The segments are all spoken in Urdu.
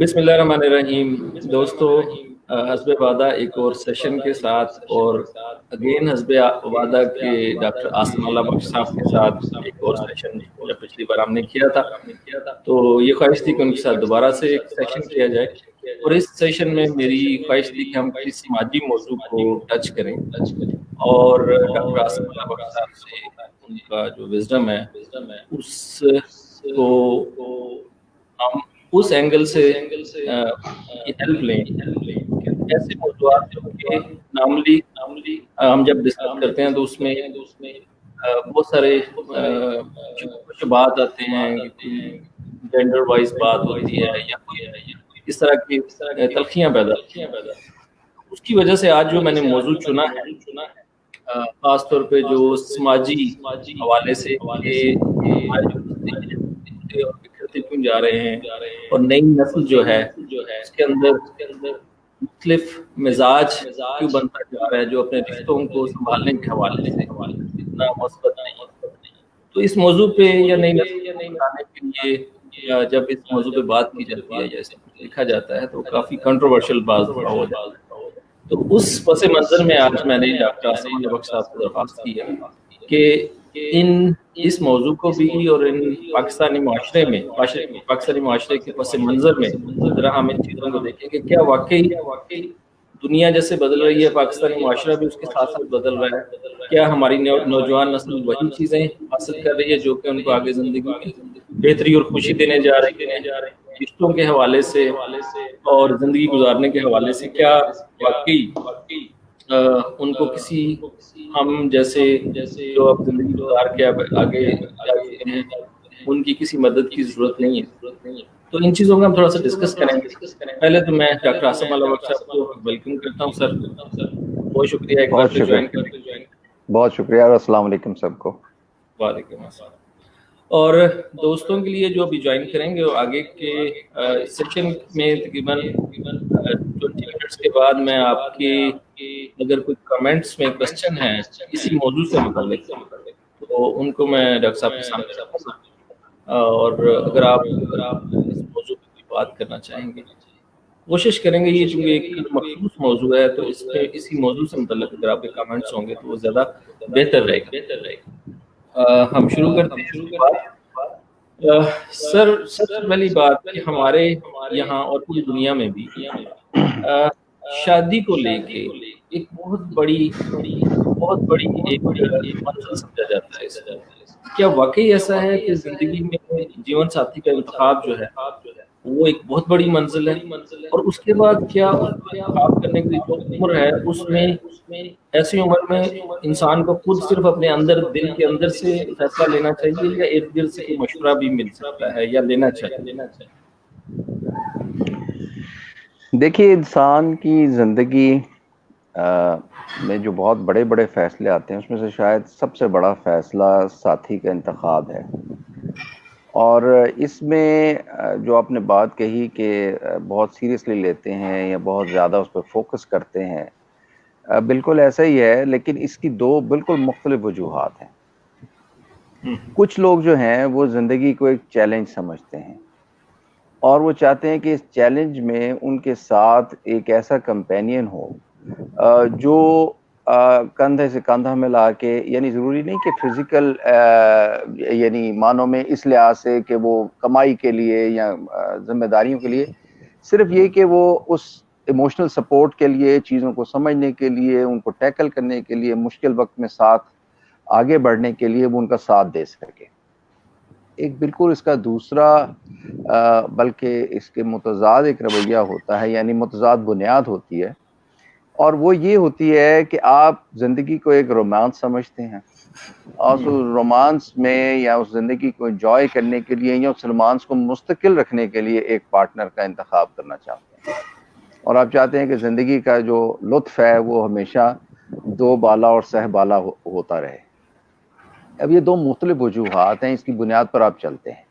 بسم اللہ الرحمن الرحیم دوستو، حسب وعدہ ایک اور سیشن کے ساتھ اور اگین حسب وعدہ کے ڈاکٹر عاصم اللہ بخش صاحب کے ساتھ ایک اور سیشن جب پچھلی بار ہم نے کیا تھا تو یہ خواہش تھی کہ ان کے ساتھ دوبارہ سے ایک سیشن کیا جائے، اور اس سیشن میں میری خواہش تھی کہ ہم کسی سماجی موضوع کو ٹچ کریں اور ڈاکٹر عاصم اللہ بخش صاحب سے ان کا جو وزڈم ہے اس کو ہم اس اینگل سے کی ہیلپ لیں کہ ایسے موضوعات جو کہ نارملی ہم جب ڈسکس کرتے ہیں تو اس میں بہت سارے شبہات آتے ہیں کہ کوئی جینڈر وائز بات ہوتی ہے یا کوئی اس طرح کی تلخیاں پیدا ہوتی ہیں۔ اس کی وجہ سے آج جو میں نے موضوع چنا ہے خاص طور پہ جو سماجی حوالے سے کہ ہمارے جو بچے اور بکھرتے کیوں جا رہے ہیں اور نئی نسل جو ہے اس کے اندر مختلف مزاج کیوں بنتا جا رہا ہے جو اپنے رشتوں کو سنبھالنے کے حوالے سے اتنا مثبت نہیں ہے۔ تو اس موضوع پہ یا نئی نسل کو بتانے کے لیے یا جب اس موضوع پہ بات کی جاتی ہے جیسے لکھا جاتا ہے تو کافی کنٹروورشل بات ہو جاتا ہے۔ تو اس پس منظر میں آج میں نے ڈاکٹر عاصم اللہ بخش صاحب سے درخواست کی ہے کہ اس موضوع کو بھی اور ان پاکستانی معاشرے کے پس منظر میں ذرا ہم ان چیزوں کو دیکھیں کہ کیا واقعی دنیا جیسے بدل رہی ہے پاکستانی معاشرہ بھی اس کے ساتھ ساتھ بدل رہا ہے، کیا ہماری نوجوان نسل وہی چیزیں حاصل کر رہی ہے جو کہ ان کو آگے زندگی میں بہتری اور خوشی دینے جا رہی ہیں، رشتوں کے حوالے سے اور زندگی گزارنے کے حوالے سے کیا واقعی ان کو کسی ہم جیسے جو اب زندگی گزار کے اب آگے جا چکے ہیں ان کی کسی مدد کی ضرورت نہیں ہے۔ تو ان چیزوں کا ہم تھوڑا سا ڈسکس کریں گے۔ پہلے تو میں ڈاکٹر عاصم اللہ بخش صاحب کو ویلکم کرتا ہوں سر، بہت شکریہ ایک بار پھر جوائن کرنے کے لیے۔ بہت شکریہ اور السلام علیکم سب کو۔ وعلیکم السلام۔ اور دوستوں کے لیے جو ابھی جوائن کریں گے آگے کے سیشن میں تقریباً 20 منٹس کے بعد میں آپ کے اگر کوئی کمنٹس میں کوشچن ہیں اسی موضوع سے متعلق تو ان کو میں ڈاکٹر صاحب کے سامنے رکھوں گا، اور اگر آپ اس موضوع پہ کوئی بات کرنا چاہیں گے کوشش کریں گے، یہ چونکہ ایک مخصوص موضوع ہے تو اس پہ اسی موضوع سے متعلق اگر آپ کے کمنٹس ہوں گے تو وہ زیادہ بہتر رہے گا۔ ہم شروع کرتے ہیں اس کے بعد۔ سر سب سے پہلی بات کہ ہمارے یہاں اور پوری دنیا میں بھی شادی کو لے کے ایک بہت بڑی ایک منزل سمجھا جاتا ہے اس کو۔ کیا واقعی ایسا ہے کہ زندگی میں جیون ساتھی کا انتخاب جو ہے وہ ایک بہت بڑی منزل ہے، اور اس کے بعد کیا اس کو انتخاب کرنے کی جو عمر ہے اس میں ایسی عمر میں انسان کو خود صرف اپنے اندر دل کے اندر سے فیصلہ لینا چاہیے یا ارد گرد سے کوئی مشورہ بھی مل سکتا ہے یا لینا چاہیے؟ دیکھیے، انسان کی زندگی میں جو بہت بڑے بڑے فیصلے آتے ہیں اس میں سے شاید سب سے بڑا فیصلہ ساتھی کا انتخاب ہے، اور اس میں جو آپ نے بات کہی کہ بہت سیریسلی لیتے ہیں یا بہت زیادہ اس پہ فوکس کرتے ہیں، بالکل ایسا ہی ہے، لیکن اس کی دو بالکل مختلف وجوہات ہیں۔ کچھ لوگ جو ہیں وہ زندگی کو ایک چیلنج سمجھتے ہیں اور وہ چاہتے ہیں کہ اس چیلنج میں ان کے ساتھ ایک ایسا کمپینین ہو جو کندھے سے کندھا ملا کے، یعنی ضروری نہیں کہ فزیکل یعنی معنوں میں اس لحاظ سے کہ وہ کمائی کے لیے یا ذمہ داریوں کے لیے، صرف یہ کہ وہ اس ایموشنل سپورٹ کے لیے، چیزوں کو سمجھنے کے لیے، ان کو ٹیکل کرنے کے لیے، مشکل وقت میں ساتھ آگے بڑھنے کے لیے وہ ان کا ساتھ دے سکے۔ ایک بالکل اس کا دوسرا بلکہ اس کے متضاد ایک رویہ ہوتا ہے، یعنی متضاد بنیاد ہوتی ہے، اور وہ یہ ہوتی ہے کہ آپ زندگی کو ایک رومانس سمجھتے ہیں اور اس رومانس میں یا اس زندگی کو انجوائے کرنے کے لیے یا اس رومانس کو مستقل رکھنے کے لیے ایک پارٹنر کا انتخاب کرنا چاہتے ہیں، اور آپ چاہتے ہیں کہ زندگی کا جو لطف ہے وہ ہمیشہ دو بالا اور سہ بالا ہوتا رہے۔ اب یہ دو مختلف وجوہات ہیں، اس کی بنیاد پر آپ چلتے ہیں۔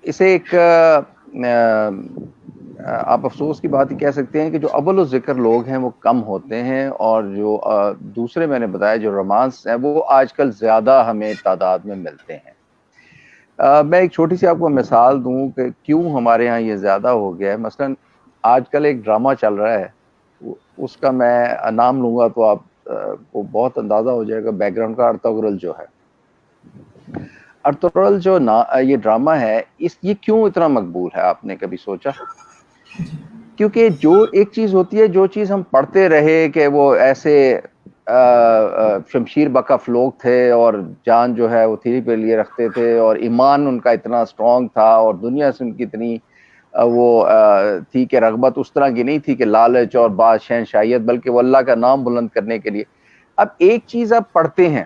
اسے ایک آپ افسوس کی بات ہی کہہ سکتے ہیں کہ جو اول ذکر لوگ ہیں وہ کم ہوتے ہیں، اور جو دوسرے میں نے بتایا جو رومانس ہیں وہ آج کل زیادہ ہمیں تعداد میں ملتے ہیں۔ میں ایک چھوٹی سی آپ کو مثال دوں کہ کیوں ہمارے ہاں یہ زیادہ ہو گیا ہے. مثلاً آج کل ایک ڈرامہ چل رہا ہے, اس کا میں نام لوں گا تو آپ کو بہت اندازہ ہو جائے گا بیک گراؤنڈ کا. ارطغرل جو ہے, ارطغرل جو یہ ڈرامہ ہے, یہ کیوں اتنا مقبول ہے, آپ نے کبھی سوچا؟ کیونکہ جو ایک چیز ہوتی ہے, جو چیز ہم پڑھتے رہے کہ وہ ایسے شمشیر بکف لوگ تھے اور جان جو ہے وہ تھیری پہ لیے رکھتے تھے, اور ایمان ان کا اتنا اسٹرانگ تھا, اور دنیا سے ان کی اتنی وہ تھی کہ رغبت اس طرح کی نہیں تھی کہ لالچ اور بادشاہ شاہیت, بلکہ وہ اللہ کا نام بلند کرنے کے لیے. اب ایک چیز آپ پڑھتے ہیں,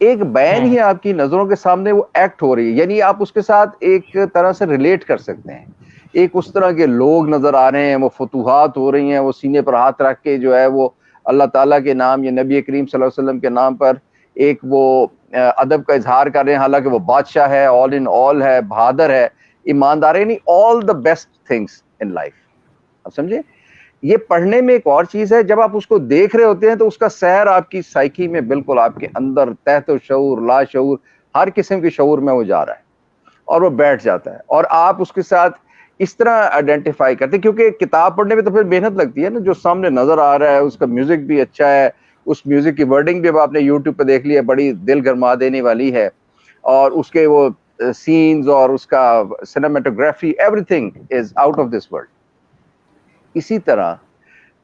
ایک بیان ہی آپ کی نظروں کے سامنے وہ ایکٹ ہو رہی ہے, یعنی آپ اس کے ساتھ ایک طرح سے ریلیٹ کر سکتے ہیں. ایک اس طرح کے لوگ نظر آ رہے ہیں, وہ فتوحات ہو رہی ہیں, وہ سینے پر ہاتھ رکھ کے جو ہے وہ اللہ تعالیٰ کے نام یا نبی کریم صلی اللہ علیہ وسلم کے نام پر ایک وہ ادب کا اظہار کر رہے ہیں, حالانکہ وہ بادشاہ ہے, آل ان آل ہے, بہادر ہے, ایماندار ہے, یعنی all the best things in life. آپ سمجھے؟ یہ پڑھنے میں ایک اور چیز ہے, جب آپ اس کو دیکھ رہے ہوتے ہیں تو اس کا سحر آپ کی سائیکی میں بالکل آپ کے اندر تحت شعور, لا شعور, ہر قسم کے شعور میں وہ جا رہا ہے اور وہ بیٹھ جاتا ہے, اور آپ اس کے ساتھ اس طرح آئیڈینٹیفائی کرتے ہیں. کیونکہ کتاب پڑھنے میں تو پھر محنت لگتی ہے نا, جو سامنے نظر آ رہا ہے اس کا میوزک بھی اچھا ہے, اس میوزک کی ورڈنگ بھی اب آپ نے یوٹیوب پہ دیکھ لی ہے, بڑی دل گرما دینے والی ہے, اور اس کے وہ سینز اور اس کا cinematography, everything is out of this world. اسی طرح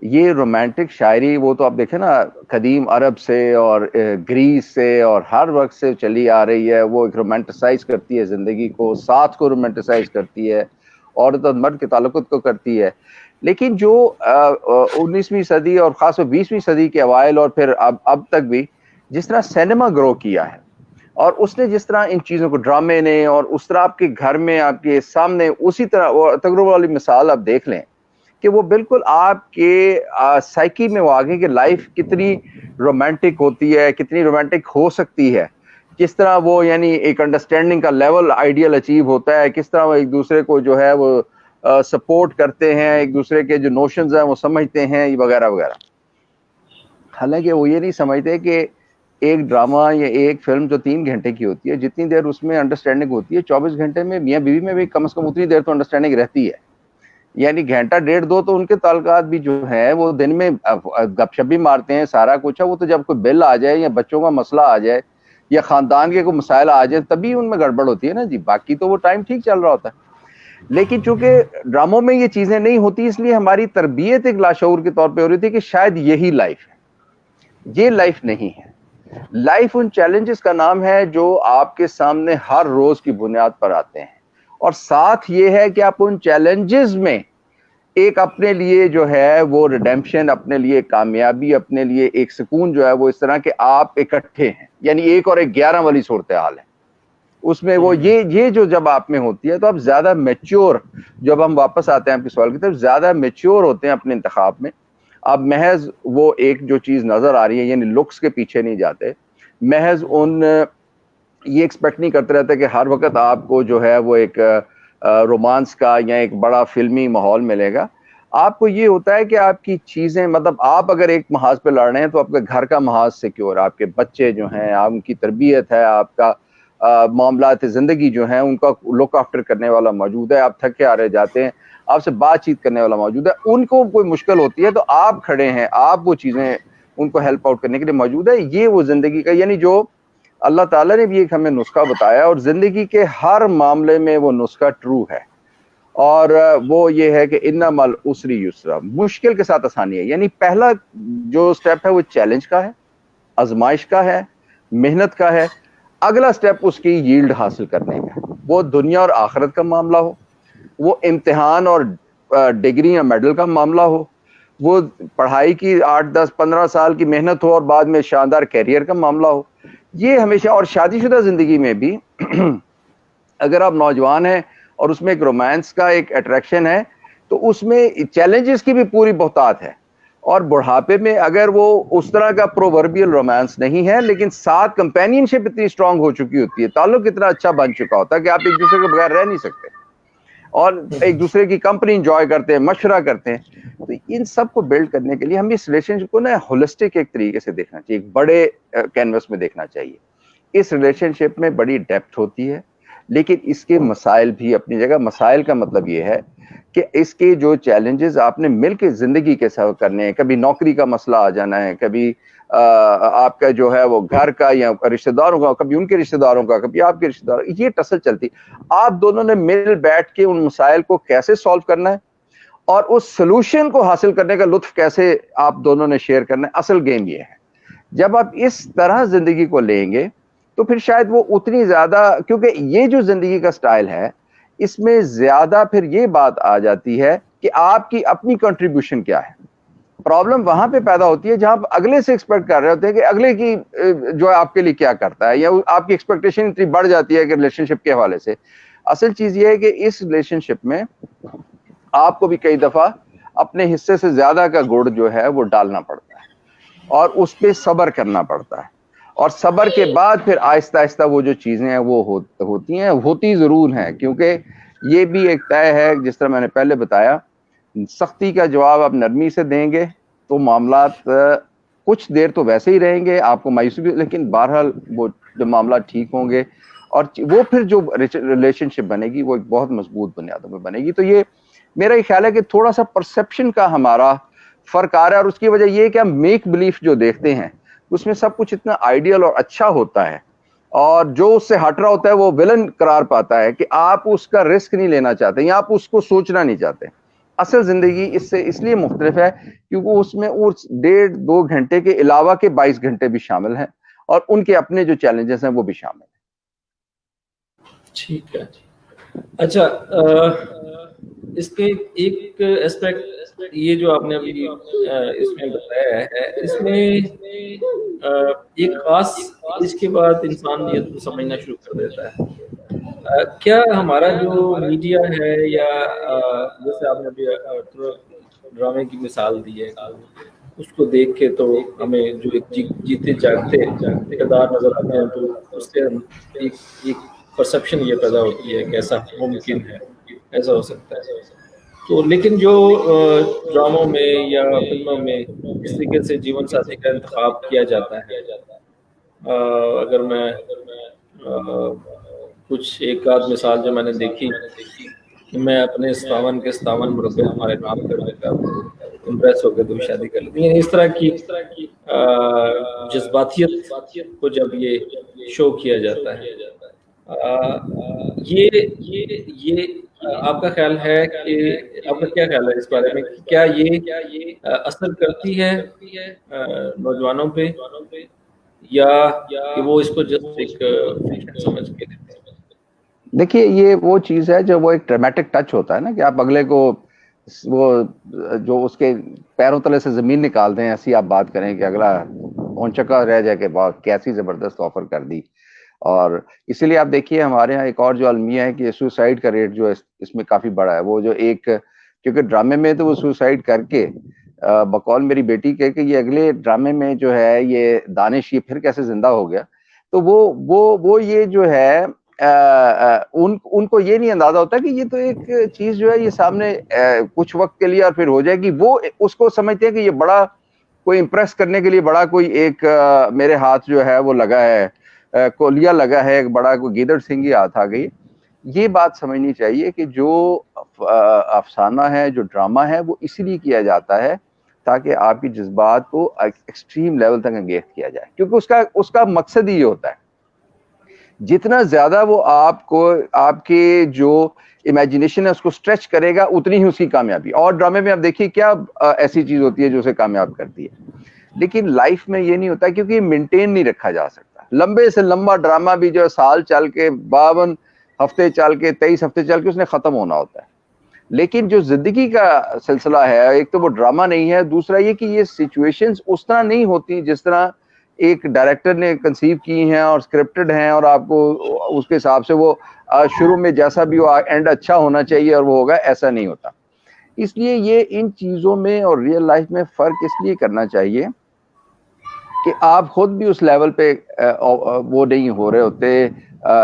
یہ رومانٹک شاعری, وہ تو آپ دیکھیں نا قدیم عرب سے اور گریس سے اور ہر وقت سے چلی آ رہی ہے. وہ ایک رومانٹسائز کرتی ہے زندگی کو, ساتھ کو رومانٹسائز کرتی ہے, عورت اور مرد کے تعلقات کو کرتی ہے. لیکن جو 19ویں صدی اور خاص طور 20ویں صدی کے اوائل اور پھر اب تک بھی جس طرح سینما گرو کیا ہے, اور اس نے جس طرح ان چیزوں کو, ڈرامے نے, اور اس طرح آپ کے گھر میں آپ کے سامنے اسی طرح وہ تجربہ والی مثال آپ دیکھ لیں کہ وہ بالکل آپ کے سائیکی میں وہ آگے کہ لائف کتنی رومانٹک ہوتی ہے, کتنی رومانٹک ہو سکتی ہے, کس طرح وہ یعنی ایک انڈرسٹینڈنگ کا لیول آئیڈیل اچیو ہوتا ہے, کس طرح وہ ایک دوسرے کو جو ہے وہ سپورٹ کرتے ہیں, ایک دوسرے کے جو نوشنز ہیں وہ سمجھتے ہیں, وغیرہ وغیرہ. حالانکہ وہ یہ نہیں سمجھتے کہ ایک ڈرامہ یا ایک فلم جو 3 گھنٹے کی ہوتی ہے, جتنی دیر اس میں انڈرسٹینڈنگ ہوتی ہے, 24 گھنٹے میں میاں بیوی میں بھی کم از کم اتنی دیر تو انڈرسٹینڈنگ رہتی ہے. یعنی گھنٹہ ڈیڑھ دو تو ان کے تعلقات بھی جو ہیں وہ دن میں گپ شپ بھی مارتے ہیں, سارا کچھ ہے. وہ تو جب کوئی بل آ جائے یا بچوں کا مسئلہ آ جائے یا خاندان کے کوئی مسائل آ جائے تبھی ان میں گڑبڑ ہوتی ہے نا جی, باقی تو وہ ٹائم ٹھیک چل رہا ہوتا ہے. لیکن چونکہ ڈراموں میں یہ چیزیں نہیں ہوتی, اس لیے ہماری تربیت ایک لاشعور کے طور پہ ہو رہی تھی کہ شاید یہی لائف ہے. یہ لائف نہیں ہے. لائف ان چیلنجز کا نام ہے جو آپ کے سامنے ہر روز کی بنیاد پر آتے ہیں, اور ساتھ یہ ہے کہ آپ ان چیلنجز میں ایک اپنے لیے جو ہے وہ ریڈیمپشن, اپنے لیے کامیابی, اپنے لیے ایک سکون جو ہے وہ اس طرح کہ آپ اکٹھے ہیں, یعنی 1 اور 1 11 والی صورتحال ہے. اس میں وہ یہ جو جب آپ میں ہوتی ہے تو آپ زیادہ میچور, جب ہم واپس آتے ہیں آپ کے سوال کی طرف, زیادہ میچور ہوتے ہیں اپنے انتخاب میں. اب محض وہ ایک جو چیز نظر آ رہی ہے, یعنی لکس کے پیچھے نہیں جاتے, محض ان یہ ایکسپیکٹ نہیں کرتے رہتے کہ ہر وقت آپ کو جو ہے وہ ایک رومانس کا یا ایک بڑا فلمی ماحول ملے گا. آپ کو یہ ہوتا ہے کہ آپ کی چیزیں, مطلب آپ اگر ایک محاذ پہ لڑ رہے ہیں تو آپ کا گھر کا محاذ سیکیور, آپ کے بچے جو ہیں, آپ ان کی تربیت ہے, آپ کا معاملات زندگی جو ہیں ان کا لک آفٹر کرنے والا موجود ہے, آپ تھکے آ رہے جاتے ہیں, آپ سے بات چیت کرنے والا موجود ہے. ان کو کوئی مشکل ہوتی ہے تو آپ کھڑے ہیں, آپ وہ چیزیں ان کو ہیلپ آؤٹ کرنے کے لیے موجود ہے. یہ وہ زندگی کا, یعنی جو اللہ تعالیٰ نے بھی ایک ہمیں نسخہ بتایا, اور زندگی کے ہر معاملے میں وہ نسخہ ٹرو ہے, اور وہ یہ ہے کہ انما العسر یسرا, مشکل کے ساتھ آسانی ہے. یعنی پہلا جو سٹیپ ہے وہ چیلنج کا ہے, آزمائش کا ہے, محنت کا ہے. اگلا سٹیپ اس کی ییلڈ حاصل کرنے کا, وہ دنیا اور آخرت کا معاملہ ہو, وہ امتحان اور ڈگری یا میڈل کا معاملہ ہو, وہ پڑھائی کی 8 10 15 سال کی محنت ہو اور بعد میں شاندار کیریئر کا معاملہ ہو. یہ ہمیشہ, اور شادی شدہ زندگی میں بھی اگر آپ نوجوان ہیں اور اس میں ایک رومانس کا ایک اٹریکشن ہے تو اس میں چیلنجز کی بھی پوری بہتات ہے. اور بڑھاپے میں اگر وہ اس طرح کا پرووربیل رومانس نہیں ہے, لیکن ساتھ کمپینین شپ اتنی اسٹرانگ ہو چکی ہوتی ہے, تعلق اتنا اچھا بن چکا ہوتا ہے کہ آپ ایک دوسرے کے بغیر رہ نہیں سکتے, اور ایک دوسرے کی کمپنی انجوائے کرتے ہیں, مشورہ کرتے ہیں. تو ان سب کو بلڈ کرنے کے لیے ہم اس ریلیشن شپ کو نا ہولسٹک ایک طریقے سے دیکھنا چاہیے, ایک بڑے کینوس میں دیکھنا چاہیے. اس ریلیشن شپ میں بڑی ڈیپتھ ہوتی ہے, لیکن اس کے مسائل بھی اپنی جگہ. مسائل کا مطلب یہ ہے کہ اس کے جو چیلنجز آپ نے مل کے زندگی کے ساتھ کرنے ہیں. کبھی نوکری کا مسئلہ آ جانا ہے, کبھی آپ کا جو ہے وہ گھر کا یا رشتہ داروں کا, کبھی ان کے رشتہ داروں کا, کبھی آپ کے رشتہ داروں, یہ ٹسل چلتی. آپ دونوں نے مل بیٹھ کے ان مسائل کو کیسے سالو کرنا ہے اور اس سلوشن کو حاصل کرنے کا لطف کیسے آپ دونوں نے شیئر کرنا ہے, اصل گیم یہ ہے. جب آپ اس طرح زندگی کو لیں گے تو پھر شاید وہ اتنی زیادہ, کیونکہ یہ جو زندگی کا سٹائل ہے اس میں زیادہ پھر یہ بات آ جاتی ہے کہ آپ کی اپنی کنٹریبیوشن کیا ہے. پرابلم وہاں پہ پیدا ہوتی ہے جہاں آپ اگلے سے ایکسپیکٹ کر رہے ہوتے ہیں کہ اگلے کی جو ہے آپ کے لیے کیا کرتا ہے, یا آپ کی ایکسپیکٹیشن اتنی بڑھ جاتی ہے کہ ریلیشن شپ کے حوالے سے. اصل چیز یہ ہے کہ اس ریلیشن شپ میں آپ کو بھی کئی دفعہ اپنے حصے سے زیادہ کا گڑ جو ہے وہ ڈالنا پڑتا ہے اور اس پہ صبر کرنا پڑتا ہے, اور صبر کے بعد پھر آہستہ آہستہ وہ جو چیزیں ہیں وہ ہوتی ہیں, ہوتی ضرور ہیں. کیونکہ یہ بھی ایک طے ہے, جس طرح میں نے پہلے بتایا, سختی کا جواب آپ نرمی سے دیں گے تو معاملات کچھ دیر تو ویسے ہی رہیں گے, آپ کو مایوسی بھی, لیکن بہرحال وہ جو معاملات ٹھیک ہوں گے اور وہ پھر جو ریلیشن شپ بنے گی وہ ایک بہت مضبوط بنیادوں پہ بنے گی. تو یہ میرا یہ خیال ہے کہ تھوڑا سا پرسپشن کا ہمارا فرق آ رہا ہے, اور اس کی وجہ یہ ہے کہ ہم میک بلیف جو دیکھتے ہیں اس میں سب کچھ اتنا آئیڈیل اور اچھا ہوتا ہے, اور جو اس سے ہٹ رہا ہوتا ہے وہ ویلن قرار پاتا ہے کہ آپ اس کا رسک نہیں لینا چاہتے یا آپ اس کو سوچنا نہیں چاہتے. اصل زندگی اس سے اس لیے مختلف ہے کیونکہ اس میں اس 1.5-2 گھنٹے کے علاوہ کے 22 گھنٹے بھی شامل ہیں, اور ان کے اپنے جو چیلنجز ہیں وہ بھی شامل ہیں. ٹھیک ہے. اچھا, اس کے ایک اسپیکٹ یہ جو آپ نے ابھی اس میں بتایا ہے, اس میں ایک خاص اس کے بعد انسان نیت کو سمجھنا شروع کر دیتا ہے. کیا ہمارا جو میڈیا ہے, یا جیسے آپ نے ابھی ڈرامے کی مثال دی ہے, اس کو دیکھ کے تو ہمیں جو ایک جیتے جاگتے کردار نظر آتے ہیں, تو اس سے ایک پرسپشن یہ پیدا ہوتی ہے کہ ایسا ممکن ہے, ایسا ہو سکتا ہے. تو لیکن جو ڈراموں میں یا فلموں میں اس طریقے سے جیون ساتھی کا انتخاب کیا جاتا ہے, اگر میں کچھ ایک آدھ مثال جو میں نے دیکھی, کہ میں اپنے 57 کے 57 مربع ہمارے نام کر دیتا ہوں, امپریس ہو کے تو شادی کر لیتی ہیں. اس طرح کی جذباتیت کو جب یہ شو کیا جاتا ہے, یہ آپ کا خیال ہے کہ آپ کا کیا خیال ہے اس بارے میں, کیا یہ اثر کرتی ہے نوجوانوں پہ, یا کہ وہ اس کو جسٹ ایک فیشن سمجھ کے لیتے ہیں؟ دیکھیے, یہ وہ چیز ہے جو وہ ایک ڈرامیٹک ٹچ ہوتا ہے نا, کہ آپ اگلے کو وہ جو اس کے پیروں تلے سے زمین نکال دیں, ایسی آپ بات کریں کہ اگلا اونچکا رہ جائے کہ بہت کیسی زبردست آفر کر دی. اور اسی لیے آپ دیکھیے ہمارے ہاں ایک اور جو المیہ ہے کہ سوسائڈ کا ریٹ جو اس میں کافی بڑا ہے. وہ جو ایک, کیونکہ ڈرامے میں تو وہ سوسائڈ کر کے بقول میری بیٹی کہ یہ اگلے ڈرامے میں جو ہے یہ دانش یہ پھر کیسے زندہ ہو گیا, تو وہ یہ جو ہے ان کو یہ نہیں اندازہ ہوتا کہ یہ تو ایک چیز جو ہے یہ سامنے کچھ وقت کے لیے اور پھر ہو جائے گی. وہ اس کو سمجھتے ہیں کہ یہ بڑا کوئی امپریس کرنے کے لیے بڑا کوئی ایک میرے ہاتھ جو ہے وہ لگا ہے, کولیا لگا ہے, ایک بڑا کوئی گیدڑ سنگھی ہاتھ آ گئی. یہ بات سمجھنی چاہیے کہ جو افسانہ ہے, جو ڈرامہ ہے, وہ اسی لیے کیا جاتا ہے تاکہ آپ کی جذبات کو ایکسٹریم لیول تک انگیز کیا جائے, کیونکہ اس کا مقصد ہی یہ ہوتا ہے. جتنا زیادہ وہ آپ کو آپ کے جو امیجنیشن ہے اس کو سٹریچ کرے گا, اتنی ہی اس کی کامیابی. اور ڈرامے میں آپ دیکھیے کیا ایسی چیز ہوتی ہے جو اسے کامیاب کرتی ہے, لیکن لائف میں یہ نہیں ہوتا کیونکہ یہ مینٹین نہیں رکھا جا سکتا. لمبے سے لمبا ڈرامہ بھی جو سال چل کے 52 ہفتے چل کے 23 ہفتے چل کے اس نے ختم ہونا ہوتا ہے. لیکن جو زندگی کا سلسلہ ہے, ایک تو وہ ڈرامہ نہیں ہے, دوسرا یہ کہ یہ سچویشنز اس طرح نہیں ہوتی جس طرح ایک ڈائریکٹر نے کنسیو کی ہیں اور اسکرپٹڈ ہیں, اور آپ کو اس کے حساب سے وہ شروع میں جیسا بھی ہو اینڈ اچھا ہونا چاہیے اور وہ ہوگا, ایسا نہیں ہوتا. اس لیے یہ ان چیزوں میں اور ریئل لائف میں فرق اس لیے کرنا چاہیے کہ آپ خود بھی اس لیول پہ وہ نہیں ہو رہے ہوتے,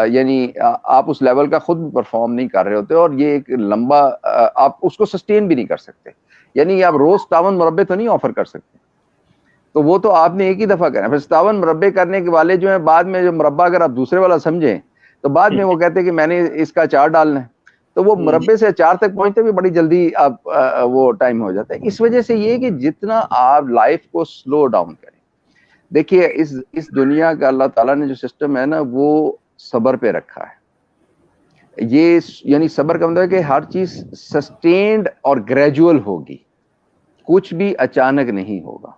یعنی آپ اس لیول کا خود بھی پرفارم نہیں کر رہے ہوتے, اور یہ ایک لمبا آپ اس کو سسٹین بھی نہیں کر سکتے. یعنی آپ روز 57 مربع تو نہیں آفر کر سکتے, تو وہ تو آپ نے ایک ہی دفعہ کرنا. پھر 57 مربع کرنے کے والے جو ہیں بعد میں جو مربع اگر آپ دوسرے والا سمجھیں تو بعد میں وہ کہتے ہیں کہ میں نے اس کا اچار ڈالنا ہے، تو وہ مربے سے اچار تک پہنچتے بھی بڑی جلدی آپ وہ ٹائم ہو جاتا ہے. اس وجہ سے یہ کہ جتنا آپ لائف کو سلو ڈاؤن کریں. دیکھیے اس دنیا کا اللہ تعالیٰ نے جو سسٹم ہے نا وہ صبر پہ رکھا ہے. یہ یعنی صبر کا مطلب ہے کہ ہر چیز سسٹینڈ اور گریجول ہوگی، کچھ بھی اچانک نہیں ہوگا.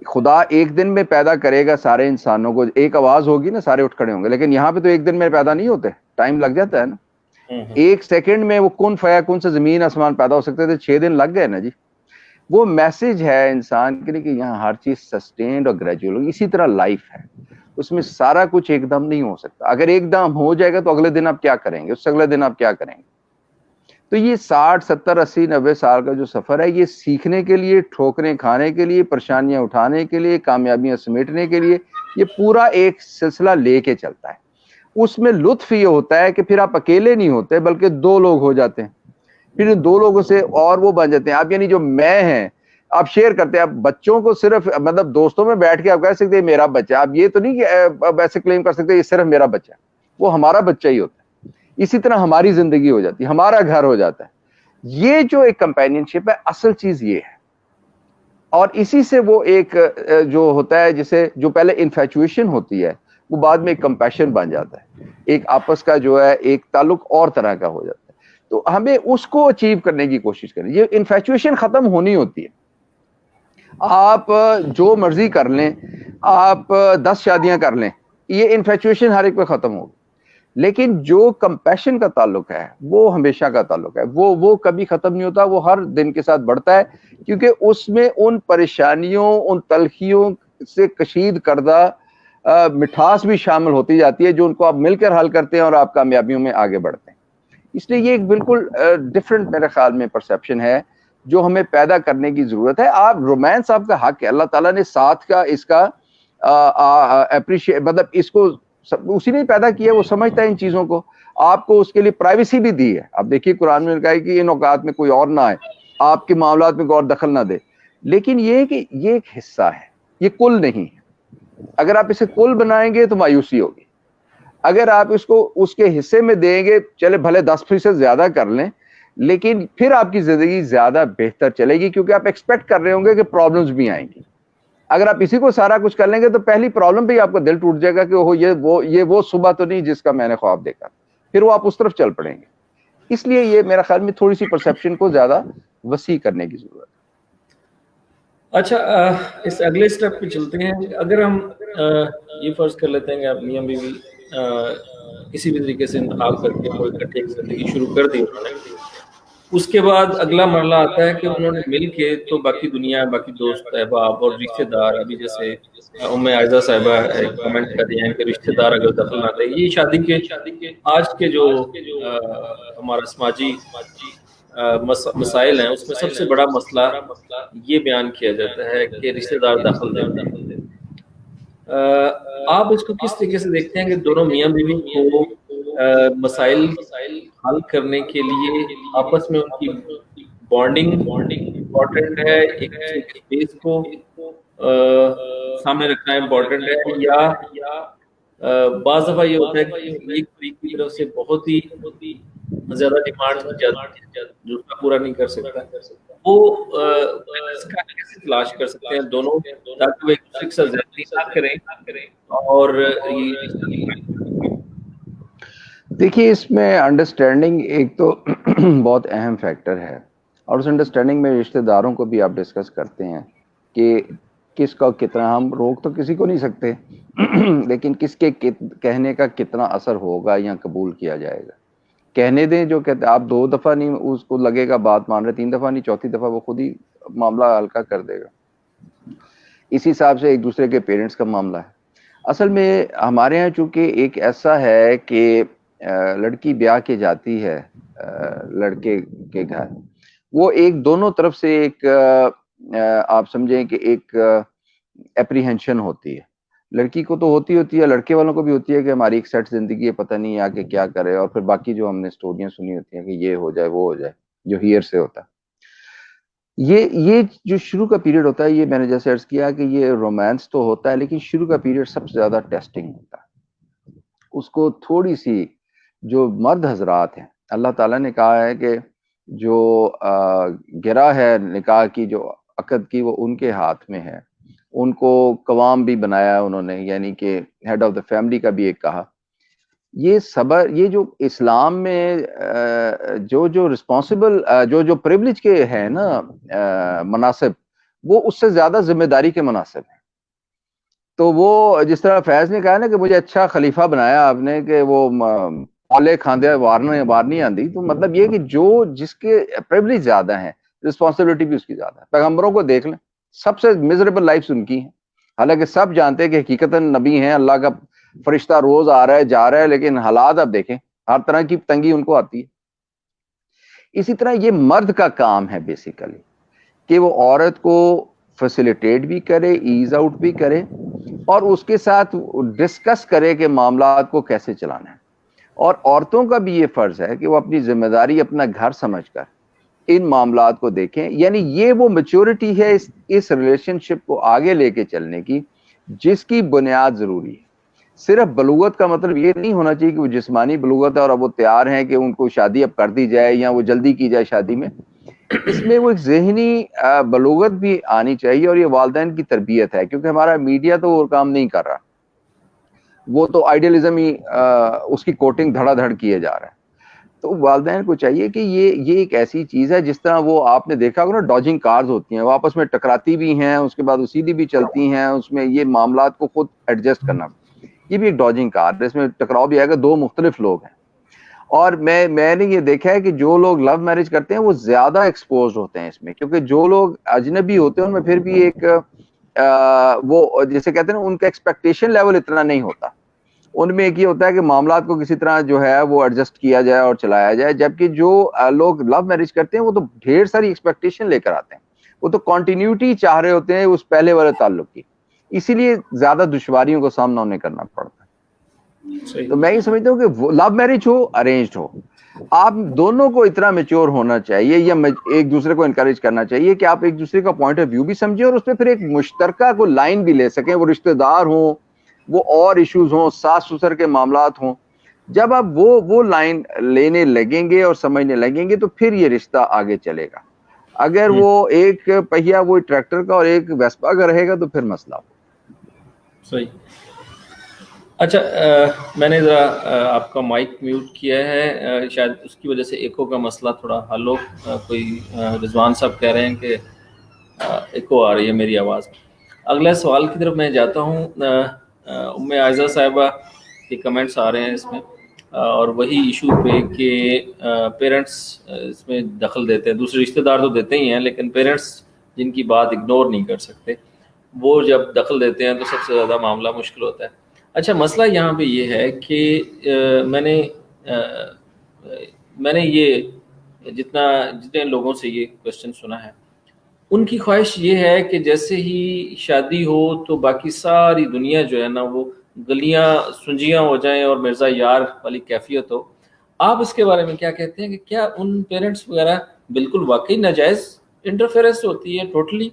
خدا ایک دن میں پیدا کرے گا سارے انسانوں کو، ایک آواز ہوگی نا سارے اٹھ کھڑے ہوں گے، لیکن یہاں پہ تو ایک دن میں پیدا نہیں ہوتے، ٹائم لگ جاتا ہے نا. ایک سیکنڈ میں وہ کن فیا کن سے زمین آسمان پیدا ہو سکتے تھے، 6 دن لگ گئے نا جی. وہ میسج ہے انسان کے لیے کہ یہاں ہر چیز سسٹینڈ اور گریجول ہوگی. اسی طرح لائف ہے، اس میں سارا کچھ ایک دم نہیں ہو سکتا. اگر ایک دم ہو جائے گا تو اگلے دن آپ کیا کریں گے، اس سے اگلے دن آپ کیا کریں گے. تو یہ 60 70 80 90 سال کا جو سفر ہے، یہ سیکھنے کے لیے، ٹھوکریں کھانے کے لیے، پریشانیاں اٹھانے کے لیے، کامیابیاں سمیٹنے کے لیے، یہ پورا ایک سلسلہ لے کے چلتا ہے. اس میں لطف یہ ہوتا ہے کہ پھر آپ اکیلے نہیں ہوتے بلکہ 2 لوگ ہو جاتے ہیں. پھر 2 لوگوں سے اور وہ بن جاتے ہیں آپ، یعنی جو میں ہیں آپ شیئر کرتے ہیں. آپ بچوں کو صرف مطلب دوستوں میں بیٹھ کے آپ کہہ سکتے ہیں میرا بچہ، آپ یہ تو نہیں کہ ایسے کلیم کر سکتے یہ صرف میرا بچہ ہے، وہ ہمارا بچہ ہی ہوتا ہے. اسی طرح ہماری زندگی ہو جاتی ہے، ہمارا گھر ہو جاتا ہے. یہ جو ایک کمپینین شپ ہے، اصل چیز یہ ہے. اور اسی سے وہ ایک جو ہوتا ہے جسے جو پہلے انفیچویشن ہوتی ہے وہ بعد میں ایک کمپیشن بن جاتا ہے، ایک آپس کا جو ہے ایک تعلق اور طرح کا ہو جاتا ہے. تو ہمیں اس کو اچیو کرنے کی کوشش کریں. یہ انفیچویشن ختم ہونی ہوتی ہے. آپ جو مرضی کر لیں، آپ 10 شادیاں کر لیں، یہ انفیچویشن ہر ایک پہ ختم ہوگی. لیکن جو کمپیشن کا تعلق ہے وہ ہمیشہ کا تعلق ہے، وہ کبھی ختم نہیں ہوتا، وہ ہر دن کے ساتھ بڑھتا ہے. کیونکہ اس میں ان پریشانیوں، ان تلخیوں سے کشید کردہ مٹھاس بھی شامل ہوتی جاتی ہے جو ان کو آپ مل کر حل کرتے ہیں اور آپ کامیابیوں میں آگے بڑھتے ہیں. اس لیے یہ ایک بالکل ڈفرینٹ میرے خیال میں پرسیپشن ہے جو ہمیں پیدا کرنے کی ضرورت ہے. آپ رومانس آپ کا حق ہے، اللہ تعالیٰ نے ساتھ کا اس کا اپریشیٹ مطلب اس کو اسی نے پیدا کیا، وہ سمجھتا ہے ان چیزوں کو. آپ کو اس کے لیے پرائیویسی بھی دی ہے. اب دیکھیے قرآن میں کہا ہے کہ ان اوقات میں کوئی اور نہ آئے، آپ کے معاملات میں کوئی اور دخل نہ دے. لیکن یہ کہ یہ ایک حصہ ہے، یہ کل نہیں ہے. اگر آپ اسے کل بنائیں گے تو مایوسی ہوگی. اگر آپ اس کو اس کے حصے میں دیں گے، چلے بھلے 10% زیادہ کر لیں، لیکن پھر آپ کی زندگی زیادہ بہتر چلے گی کیونکہ آپ ایکسپیکٹ کر رہے ہوں گے کہ پرابلمز بھی آئیں گی. اگر آپ اسی کو سارا کچھ کر لیں گے تو پہلی پرابلم پہ ہی آپ کا دل ٹوٹ جائے گا کہ یہ وہ صبح تو نہیں جس کا میں نے خواب دیکھا. پھر وہ آپ اس طرف چل پڑیں گے. اس لیے یہ میرا خیال میں تھوڑی سی پرسیپشن کو زیادہ وسیع کرنے کی ضرورت ہے. اچھا، اس اگلے سٹیپ پہ چلتے ہیں. اگر ہم یہ فرض کر لیتے ہیں کہ آپ میاں بیوی کسی بھی طریقے سے انتخاب کر کے وہ اکٹھے ایک زندگی شروع کر دی انہوں نے، اس کے بعد اگلا مرحلہ آتا ہے کہ انہوں نے مل کے تو باقی دنیا، باقی دوست احباب اور رشتہ دار، ابھی جیسے ام عائزہ صاحبہ کمنٹ کر رہی ہیں کہ رشتہ دار اگر دخل نہ دے، یہ شادی کے آج کے جو ہمارا سماجی مسائل ہیں اس میں سب سے بڑا مسئلہ یہ بیان کیا جاتا ہے کہ رشتہ دار دخل دیتے ہیں. آپ اس کو کس طریقے سے دیکھتے ہیں کہ دونوں میاں بیوی کو مسائل حل کرنے کے لیے آپس میں ان کی بانڈنگ امپورٹنٹ ہے، ایک دوسرے کے اسپیس کو سامنے رکھنا امپورٹنٹ ہے، یا بعض دفعہ یہ ہوتا ہے کہ ایک فریق کی طرف سے بہت ہی زیادہ ڈیمانڈ کی جاتی ہے جو اس کا پورا نہیں کر سکتا، وہ اس کا کیسے تلاش کر سکتے ہیں دونوں تاکہ وہ ایک دوسرے کے ساتھ زیادتی نہ کریں اور یہ رشتہ نبھائیں؟ دیکھیے اس میں انڈرسٹینڈنگ ایک تو بہت اہم فیکٹر ہے، اور اس انڈرسٹینڈنگ میں رشتہ داروں کو بھی آپ ڈسکس کرتے ہیں کہ کس کا کتنا، ہم روک تو کسی کو نہیں سکتے لیکن کس کے کہنے کا کتنا اثر ہوگا یا قبول کیا جائے گا. کہنے دیں، جو کہتے آپ 2 دفعہ نہیں اس کو لگے گا بات مان رہے، 3 دفعہ نہیں، 4تھی دفعہ وہ خود ہی معاملہ ہلکا کر دے گا. اسی حساب سے ایک دوسرے کے پیرنٹس کا معاملہ ہے. اصل میں ہمارے ہاں چونکہ ایک ایسا ہے کہ لڑکی بیاہ کے جاتی ہے لڑکے کے گھر، وہ ایک دونوں طرف سے ایک آپ سمجھیں کہ ایک اپریہنشن ہوتی ہے. لڑکی کو تو ہوتی ہے، لڑکے والوں کو بھی ہوتی ہے کہ ہماری ایک سیٹ زندگی ہے، پتہ نہیں آگے کیا کرے. اور پھر باقی جو ہم نے سٹوریاں سنی ہوتی ہیں کہ یہ ہو جائے وہ ہو جائے، جو ہیئر سے ہوتا ہے. یہ جو شروع کا پیریڈ ہوتا ہے، یہ میں نے جیسے عرض کیا کہ یہ رومانس تو ہوتا ہے، لیکن شروع کا پیریڈ سب سے زیادہ ٹیسٹنگ ہوتا ہے. اس کو تھوڑی سی جو مرد حضرات ہیں، اللہ تعالیٰ نے کہا ہے کہ جو گرا ہے نکاح کی جو عقد کی وہ ان کے ہاتھ میں ہے، ان کو قوام بھی بنایا انہوں نے، یعنی کہ ہیڈ آف دا فیملی کا بھی ایک کہا. یہ صبر، یہ جو اسلام میں جو رسپانسبل جو پریولیج کے ہیں نا مناصب، وہ اس سے زیادہ ذمہ داری کے مناصب ہیں. تو وہ جس طرح فیض نے کہا نا کہ مجھے اچھا خلیفہ بنایا آپ نے کہ وہ اولے کھاندے وارنی آندی، تو مطلب یہ کہ جو جس کے پریولیج زیادہ ہیں، رسپانسبلٹی بھی اس کی زیادہ ہے. پیغمبروں کو دیکھ لیں، سب سے میزریبل لائفز ان کی ہیں، حالانکہ سب جانتے ہیں کہ حقیقتاً نبی ہیں، اللہ کا فرشتہ روز آ رہا ہے جا رہا ہے، لیکن حالات آپ دیکھیں ہر طرح کی تنگی ان کو آتی ہے. اسی طرح یہ مرد کا کام ہے بیسیکلی کہ وہ عورت کو فیسیلیٹیٹ بھی کرے، ایز آؤٹ بھی کرے، اور اس کے ساتھ ڈسکس کرے کہ معاملات کو کیسے چلانا ہے. اور عورتوں کا بھی یہ فرض ہے کہ وہ اپنی ذمہ داری اپنا گھر سمجھ کر ان معاملات کو دیکھیں. یعنی یہ وہ میچورٹی ہے اس ریلیشن شپ کو آگے لے کے چلنے کی جس کی بنیاد ضروری ہے. صرف بلوغت کا مطلب یہ نہیں ہونا چاہیے کہ وہ جسمانی بلوغت ہے اور اب وہ تیار ہیں کہ ان کو شادی اب کر دی جائے یا وہ جلدی کی جائے شادی میں. اس میں وہ ایک ذہنی بلوغت بھی آنی چاہیے، اور یہ والدین کی تربیت ہے، کیونکہ ہمارا میڈیا تو وہ کام نہیں کر رہا، وہ تو آئیڈیلزم ہی اس کی کوٹنگ دھڑا دھڑ کیے جا رہا ہے. تو والدین کو چاہیے کہ یہ ایک ایسی چیز ہے جس طرح وہ آپ نے دیکھا ہوگا نا ڈاجنگ کارز ہوتی ہیں، وہ آپس میں ٹکراتی بھی ہیں، اس کے بعد وہ سیدھی بھی چلتی ہیں، اس میں یہ معاملات کو خود ایڈجسٹ کرنا، یہ بھی ایک ڈاجنگ کار ہے، اس میں ٹکراؤ بھی آئے گا، دو مختلف لوگ ہیں. اور میں نے یہ دیکھا ہے کہ جو لوگ لو میرج کرتے ہیں وہ زیادہ ایکسپوزڈ ہوتے ہیں اس میں، کیونکہ جو لوگ اجنبی ہوتے ہیں ان میں پھر بھی ایک وہ جسے کہتے ہیں نا ان کا ایکسپیکٹیشن لیول اتنا نہیں ہوتا. ان میں ایک یہ ہوتا ہے کہ معاملات کو کسی طرح جو ہے وہ ایڈجسٹ کیا جائے اور چلایا جائے، جبکہ جو لوگ لو میرج کرتے ہیں وہ تو ڈھیر ساری ایکسپیکٹیشن لے کر آتے ہیں، وہ تو کنٹینیوٹی چاہ رہے ہوتے ہیں اس پہلے والے تعلق کی، اسی لیے زیادہ دشواریوں کا سامنا انہیں کرنا پڑتا ہے. تو میں یہ سمجھتا ہوں کہ لو میرج ہو ارینجڈ ہو، آپ دونوں کو اتنا میچور ہونا چاہیے یا ایک دوسرے کو انکریج کرنا چاہیے کہ آپ ایک دوسرے کا پوائنٹ آف ویو بھی سمجھیں اور اس پہ پھر ایک مشترکہ کو لائن بھی لے سکیں. وہ رشتہ دار ہوں، وہ اور ایشوز ہوں، ساس سسر کے معاملات ہوں، جب آپ وہ لائن لینے لگیں گے اور سمجھنے لگیں گے تو پھر یہ رشتہ آگے چلے گا. اگر وہ ایک پہیا وہ ٹریکٹر کا اور ایک ویسپا کا رہے گا تو پھر مسئلہ ہو. صحیح. اچھا، میں نے ذرا آپ کا مائک میوٹ کیا ہے، شاید اس کی وجہ سے ایکو کا مسئلہ تھوڑا حل ہو. کوئی رضوان صاحب کہہ رہے ہیں کہ ایکو آ رہی ہے میری آواز. اگلا سوال کی طرف میں جاتا ہوں. ام عائزہ صاحبہ کے کمنٹس آ رہے ہیں اس میں، اور وہی ایشو پہ کہ پیرنٹس اس میں دخل دیتے ہیں. دوسرے رشتہ دار تو دیتے ہی ہیں، لیکن پیرنٹس جن کی بات اگنور نہیں کر سکتے وہ جب دخل دیتے ہیں تو سب سے زیادہ معاملہ مشکل ہوتا ہے. اچھا، مسئلہ یہاں پہ یہ ہے کہ میں نے یہ جتنے لوگوں سے یہ کوشچن سنا ہے، ان کی خواہش یہ ہے کہ جیسے ہی شادی ہو تو باقی ساری دنیا جو ہے نا وہ گلیاں سنجیاں ہو جائیں اور مرزا یار والی کیفیت ہو. آپ اس کے بارے میں کیا کہتے ہیں کہ کیا ان پیرنٹس وغیرہ بالکل واقعی ناجائز انٹرفیئرنس ہوتی ہے ٹوٹلی،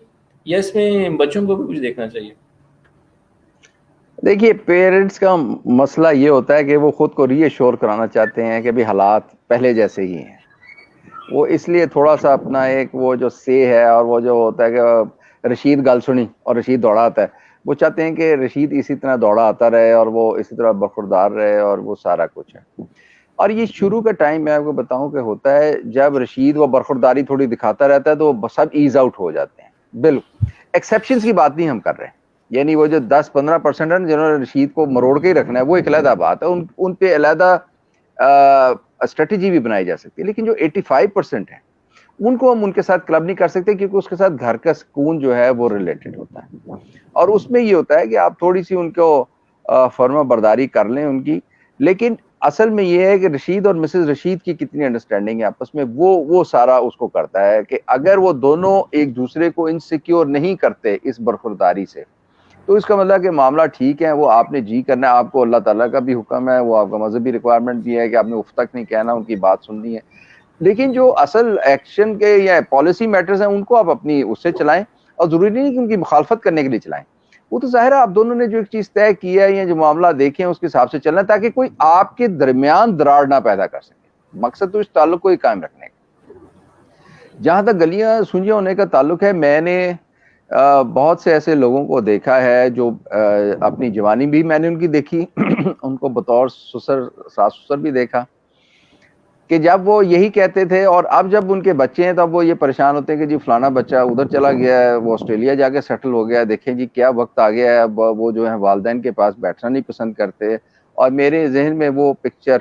یا اس میں بچوں کو بھی کچھ دیکھنا چاہیے؟ دیکھیے، پیرنٹس کا مسئلہ یہ ہوتا ہے کہ وہ خود کو ری ایشور کرانا چاہتے ہیں کہ بھی حالات پہلے جیسے ہی ہیں. وہ اس لیے تھوڑا سا اپنا ایک وہ جو سے ہے اور وہ جو ہوتا ہے کہ رشید گل سنی اور رشید دوڑا آتا ہے، وہ چاہتے ہیں کہ رشید اسی طرح دوڑا آتا رہے اور وہ اسی طرح برخوردار رہے اور وہ سارا کچھ ہے. اور یہ شروع کا ٹائم میں آپ کو بتاؤں کہ ہوتا ہے جب رشید وہ برخورداری تھوڑی دکھاتا رہتا ہے تو سب ایز آؤٹ ہو جاتے ہیں. بالکل ایکسیپشنز کی بات نہیں ہم کر رہے ہیں، یعنی وہ جو 10-15% ہے جنہوں نے رشید کو مروڑ کے ہی رکھنا ہے وہ ایک علیحدہ بات ہے، ان پہ علیحدہ اسٹریٹجی بھی بنائی جا سکتی ہے. لیکن جو 85% ہیں ان کو ہم ان کے ساتھ کلب نہیں کر سکتے، کیونکہ اس کے ساتھ گھر کا سکون جو ہے وہ ریلیٹڈ ہوتا ہے. اور اس میں یہ ہوتا ہے کہ آپ تھوڑی سی ان کو فرما برداری کر لیں ان کی. لیکن اصل میں یہ ہے کہ رشید اور مسز رشید کی کتنی انڈرسٹینڈنگ ہے آپس میں، وہ سارا اس کو کرتا ہے کہ اگر وہ دونوں ایک دوسرے کو انسیکیور نہیں کرتے اس برخورداری سے تو اس کا مطلب کہ معاملہ ٹھیک ہے، وہ آپ نے جی کرنا ہے، آپ کو اللہ تعالیٰ کا بھی حکم ہے، وہ آپ کا مذہبی ریکوائرمنٹ بھی ہے کہ آپ نے اف تک نہیں کہنا، ان کی بات سننی ہے. لیکن جو اصل ایکشن کے یا پالیسی میٹرز ہیں ان کو آپ اپنی اس سے چلائیں، اور ضروری نہیں کہ ان کی مخالفت کرنے کے لیے چلائیں. وہ تو ظاہر ہے آپ دونوں نے جو ایک چیز طے کی ہے یا جو معاملہ دیکھے ہیں اس کے حساب سے چلنا ہے تاکہ کوئی آپ کے درمیان دراڑ نہ پیدا کر سکے. مقصد تو اس تعلق کو ہی قائم رکھنے کا. جہاں تک گلیاں سنجیاں ہونے کا تعلق ہے, میں نے بہت سے ایسے لوگوں کو دیکھا ہے جو اپنی جوانی بھی میں نے ان کی دیکھی, ان کو بطور سسر ساس سسر بھی دیکھا کہ جب وہ یہی کہتے تھے, اور اب جب ان کے بچے ہیں تب وہ یہ پریشان ہوتے ہیں کہ جی فلانا بچہ ادھر چلا گیا ہے, وہ آسٹریلیا جا کے سیٹل ہو گیا ہے, دیکھیں جی کیا وقت آ گیا ہے, اب وہ جو ہے والدین کے پاس بیٹھنا نہیں پسند کرتے. اور میرے ذہن میں وہ پکچر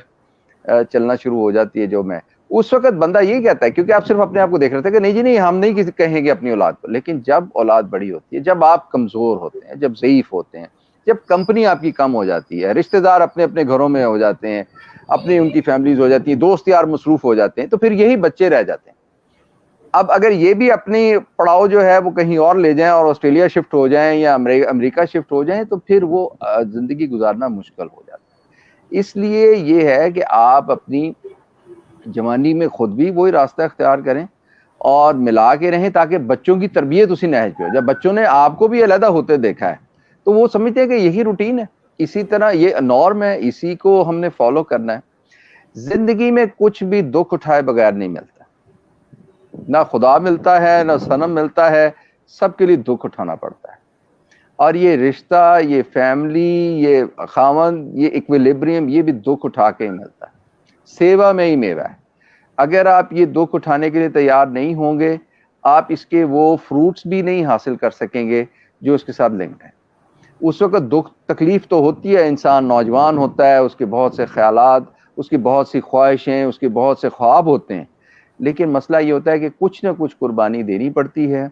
چلنا شروع ہو جاتی ہے جو میں اس وقت بندہ یہی کہتا ہے, کیونکہ آپ صرف اپنے آپ کو دیکھ رہے تھے کہ نہیں جی نہیں ہم نہیں کسی کہیں گے اپنی اولاد کو. لیکن جب اولاد بڑی ہوتی ہے, جب آپ کمزور ہوتے ہیں, جب ضعیف ہوتے ہیں, جب کمپنی آپ کی کم ہو جاتی ہے, رشتہ دار اپنے اپنے گھروں میں ہو جاتے ہیں, اپنی ان کی فیملیز ہو جاتی ہیں, دوست یار مصروف ہو جاتے ہیں, تو پھر یہی بچے رہ جاتے ہیں. اب اگر یہ بھی اپنی پڑاؤ جو ہے وہ کہیں اور لے جائیں اور آسٹریلیا شفٹ ہو جائیں یا امریکہ شفٹ ہو جائیں, تو پھر وہ زندگی گزارنا مشکل ہو جاتا ہے. اس لیے یہ ہے کہ آپ اپنی جوانی میں خود بھی وہی راستہ اختیار کریں اور ملا کے رہیں تاکہ بچوں کی تربیت اسی نہج پہ ہو. جب بچوں نے آپ کو بھی علیحدہ ہوتے دیکھا ہے تو وہ سمجھتے ہیں کہ یہی روٹین ہے, اسی طرح یہ نارم ہے, اسی کو ہم نے فالو کرنا ہے. زندگی میں کچھ بھی دکھ اٹھائے بغیر نہیں ملتا, نہ خدا ملتا ہے نہ صنم ملتا ہے, سب کے لیے دکھ اٹھانا پڑتا ہے. اور یہ رشتہ, یہ فیملی, یہ خاوند, یہ ایکویلیبریم, یہ بھی دکھ اٹھا کے ہی ملتا ہے. سیوا میں ہی میوہ ہے. اگر آپ یہ دکھ اٹھانے کے لیے تیار نہیں ہوں گے, آپ اس کے وہ فروٹس بھی نہیں حاصل کر سکیں گے جو اس کے ساتھ لنکڈ ہیں. اس وقت دکھ تکلیف تو ہوتی ہے, انسان نوجوان ہوتا ہے, اس کے بہت سے خیالات, اس کی بہت سی خواہشیں, اس کے بہت سے خواب ہوتے ہیں, لیکن مسئلہ یہ ہوتا ہے کہ کچھ نہ کچھ قربانی دینی پڑتی ہے.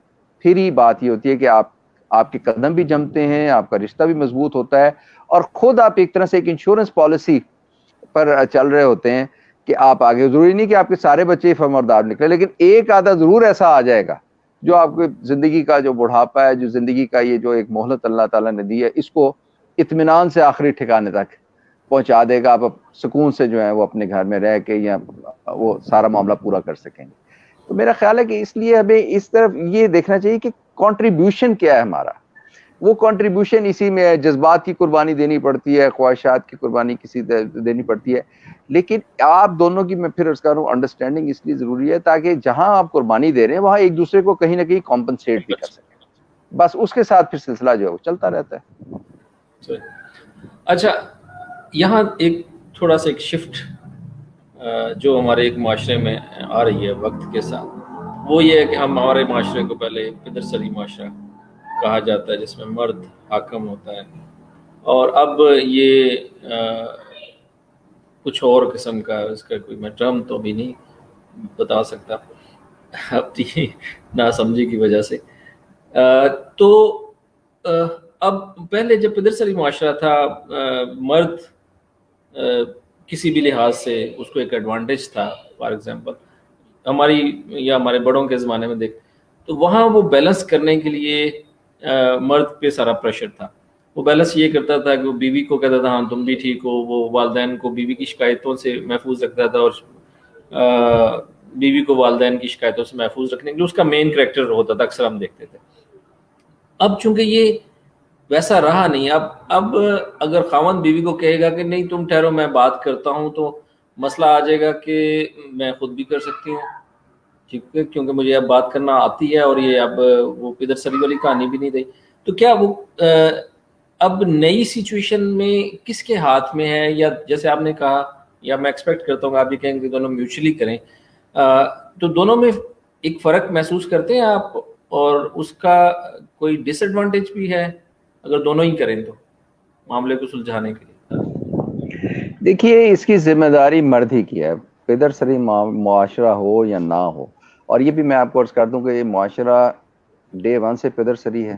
پھر ہی بات یہ ہوتی ہے کہ آپ کے قدم بھی جمتے ہیں, آپ کا رشتہ بھی مضبوط ہوتا ہے, اور خود آپ ایک طرح سے ایک انشورنس پالیسی پر چل رہے ہوتے ہیں کہ آپ آگے, ضروری نہیں کہ آپ کے سارے بچے فرمانبردار نکلے, لیکن ایک آدھا ضرور ایسا آ جائے گا جو آپ کو زندگی کا جو بڑھاپا ہے, جو زندگی کا یہ جو ایک مہلت اللہ تعالیٰ نے دی ہے, اس کو اطمینان سے آخری ٹھکانے تک پہنچا دے گا. آپ سکون سے جو ہے وہ اپنے گھر میں رہ کے یا وہ سارا معاملہ پورا کر سکیں گے. تو میرا خیال ہے کہ اس لیے ہمیں اس طرف یہ دیکھنا چاہیے کہ کنٹریبیوشن کیا ہے ہمارا. وہ کنٹریبیوشن اسی میں ہے, جذبات کی قربانی دینی پڑتی ہے, خواہشات کی قربانی کسی دینی پڑتی ہے, لیکن آپ دونوں کی میں پھر اس کا انڈرسٹینڈنگ اس لیے ضروری ہے تاکہ جہاں آپ قربانی دے رہے ہیں وہاں ایک دوسرے کو کہیں نہ کہیں کمپنسیٹ بھی کر سکیں. بس اس کے ساتھ پھر سلسلہ جو ہے وہ چلتا رہتا ہے. اچھا, یہاں ایک تھوڑا سا ایک شفٹ جو ہمارے ایک معاشرے میں آ رہی ہے وقت کے ساتھ, وہ یہ ہے کہ ہم ہمارے معاشرے کو پہلے پدر سری معاشرہ کہا جاتا ہے جس میں مرد حاکم ہوتا ہے, اور اب یہ کچھ اور قسم کا, اس کا کوئی میں ٹرم تو بھی نہیں بتا سکتا اپنی ناسمجھی کی وجہ سے. تو اب پہلے جب پدر سری معاشرہ تھا, مرد کسی بھی لحاظ سے اس کو ایک ایڈوانٹیج تھا. فار ایگزامپل ہماری یا ہمارے بڑوں کے زمانے میں دیکھ تو وہاں وہ بیلنس کرنے کے لیے مرد پہ سارا پریشر تھا. وہ بیلنس یہ کرتا تھا کہ وہ بیوی کو کہتا تھا ہاں تم بھی ٹھیک ہو, وہ والدین کو بیوی کی شکایتوں سے محفوظ رکھتا تھا, اور بیوی کو والدین کی شکایتوں سے محفوظ رکھنے کے لیے اس کا مین کریکٹر ہوتا تھا, اکثر ہم دیکھتے تھے. اب چونکہ یہ ویسا رہا نہیں, اب اگر خاوند بیوی کو کہے گا کہ نہیں تم ٹھہرو میں بات کرتا ہوں, تو مسئلہ آ جائے گا کہ میں خود بھی کر سکتی ہوں, ٹھیک ہے, کیونکہ مجھے اب بات کرنا آتی ہے, اور یہ اب وہ پدر سری والی کہانی بھی نہیں رہی. تو کیا وہ اب نئی سچویشن میں کس کے ہاتھ میں ہے, یا جیسے آپ نے کہا, یا میں ایکسپیکٹ کرتا ہوں آپ یہ کہیں کہ دونوں میوچولی کریں, تو دونوں میں ایک فرق محسوس کرتے ہیں آپ, اور اس کا کوئی ڈس ایڈوانٹیج بھی ہے اگر دونوں ہی کریں تو معاملے کو سلجھانے کے لیے؟ دیکھیے اس کی ذمہ داری مرد ہی کی ہے, پدر سری معاشرہ ہو یا نہ ہو. اور یہ بھی میں آپ کو عرض کر دوں کہ یہ معاشرہ ڈے ون سے پدر سری ہے.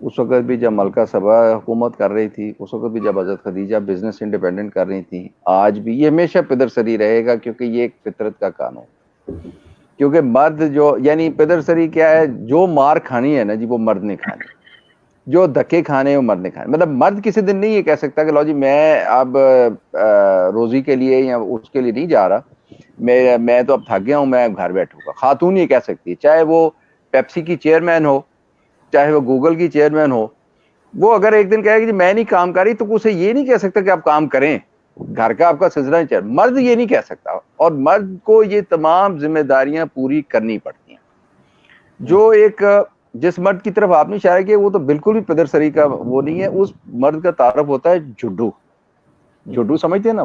اس وقت بھی جب ملکہ سبا حکومت کر رہی تھی, اس وقت بھی جب حضرت خدیجہ بزنس انڈیپینڈنٹ کر رہی تھی, آج بھی یہ ہمیشہ پدر سری رہے گا, کیونکہ یہ ایک فطرت کا قانون. کیونکہ مرد جو یعنی پدر سری کیا ہے, جو مار کھانی ہے نا جی وہ مرد نے کھانی, جو دھکے کھانے وہ مرد نے کھانے. مطلب مرد کسی دن نہیں یہ کہہ سکتا کہ لو جی میں اب روزی کے لیے یا اس کے لیے نہیں جا رہا, میں تو اب تھک گیا ہوں, میں گھر بیٹھوں گا. خاتون یہ کہہ سکتی ہے, چاہے وہ پیپسی کی چیئرمین ہو, چاہے وہ گوگل کی چیئرمین ہو, وہ اگر ایک دن کہے کہ جی میں نہیں کام کر رہی، تو اسے یہ نہیں کہہ سکتا کہ آپ کام کریں، گھر کا آپ کا سلسلہ نہیں چل. مرد یہ نہیں کہہ سکتا، اور مرد کو یہ تمام ذمہ داریاں پوری کرنی پڑتی ہیں. جو ایک جس مرد کی طرف آپ نے اشارہ کیا وہ تو بالکل بھی پدر سری کا وہ نہیں ہے. اس مرد کا تعارف ہوتا ہے جھڈو. جھڈو سمجھتے ہیں نا؟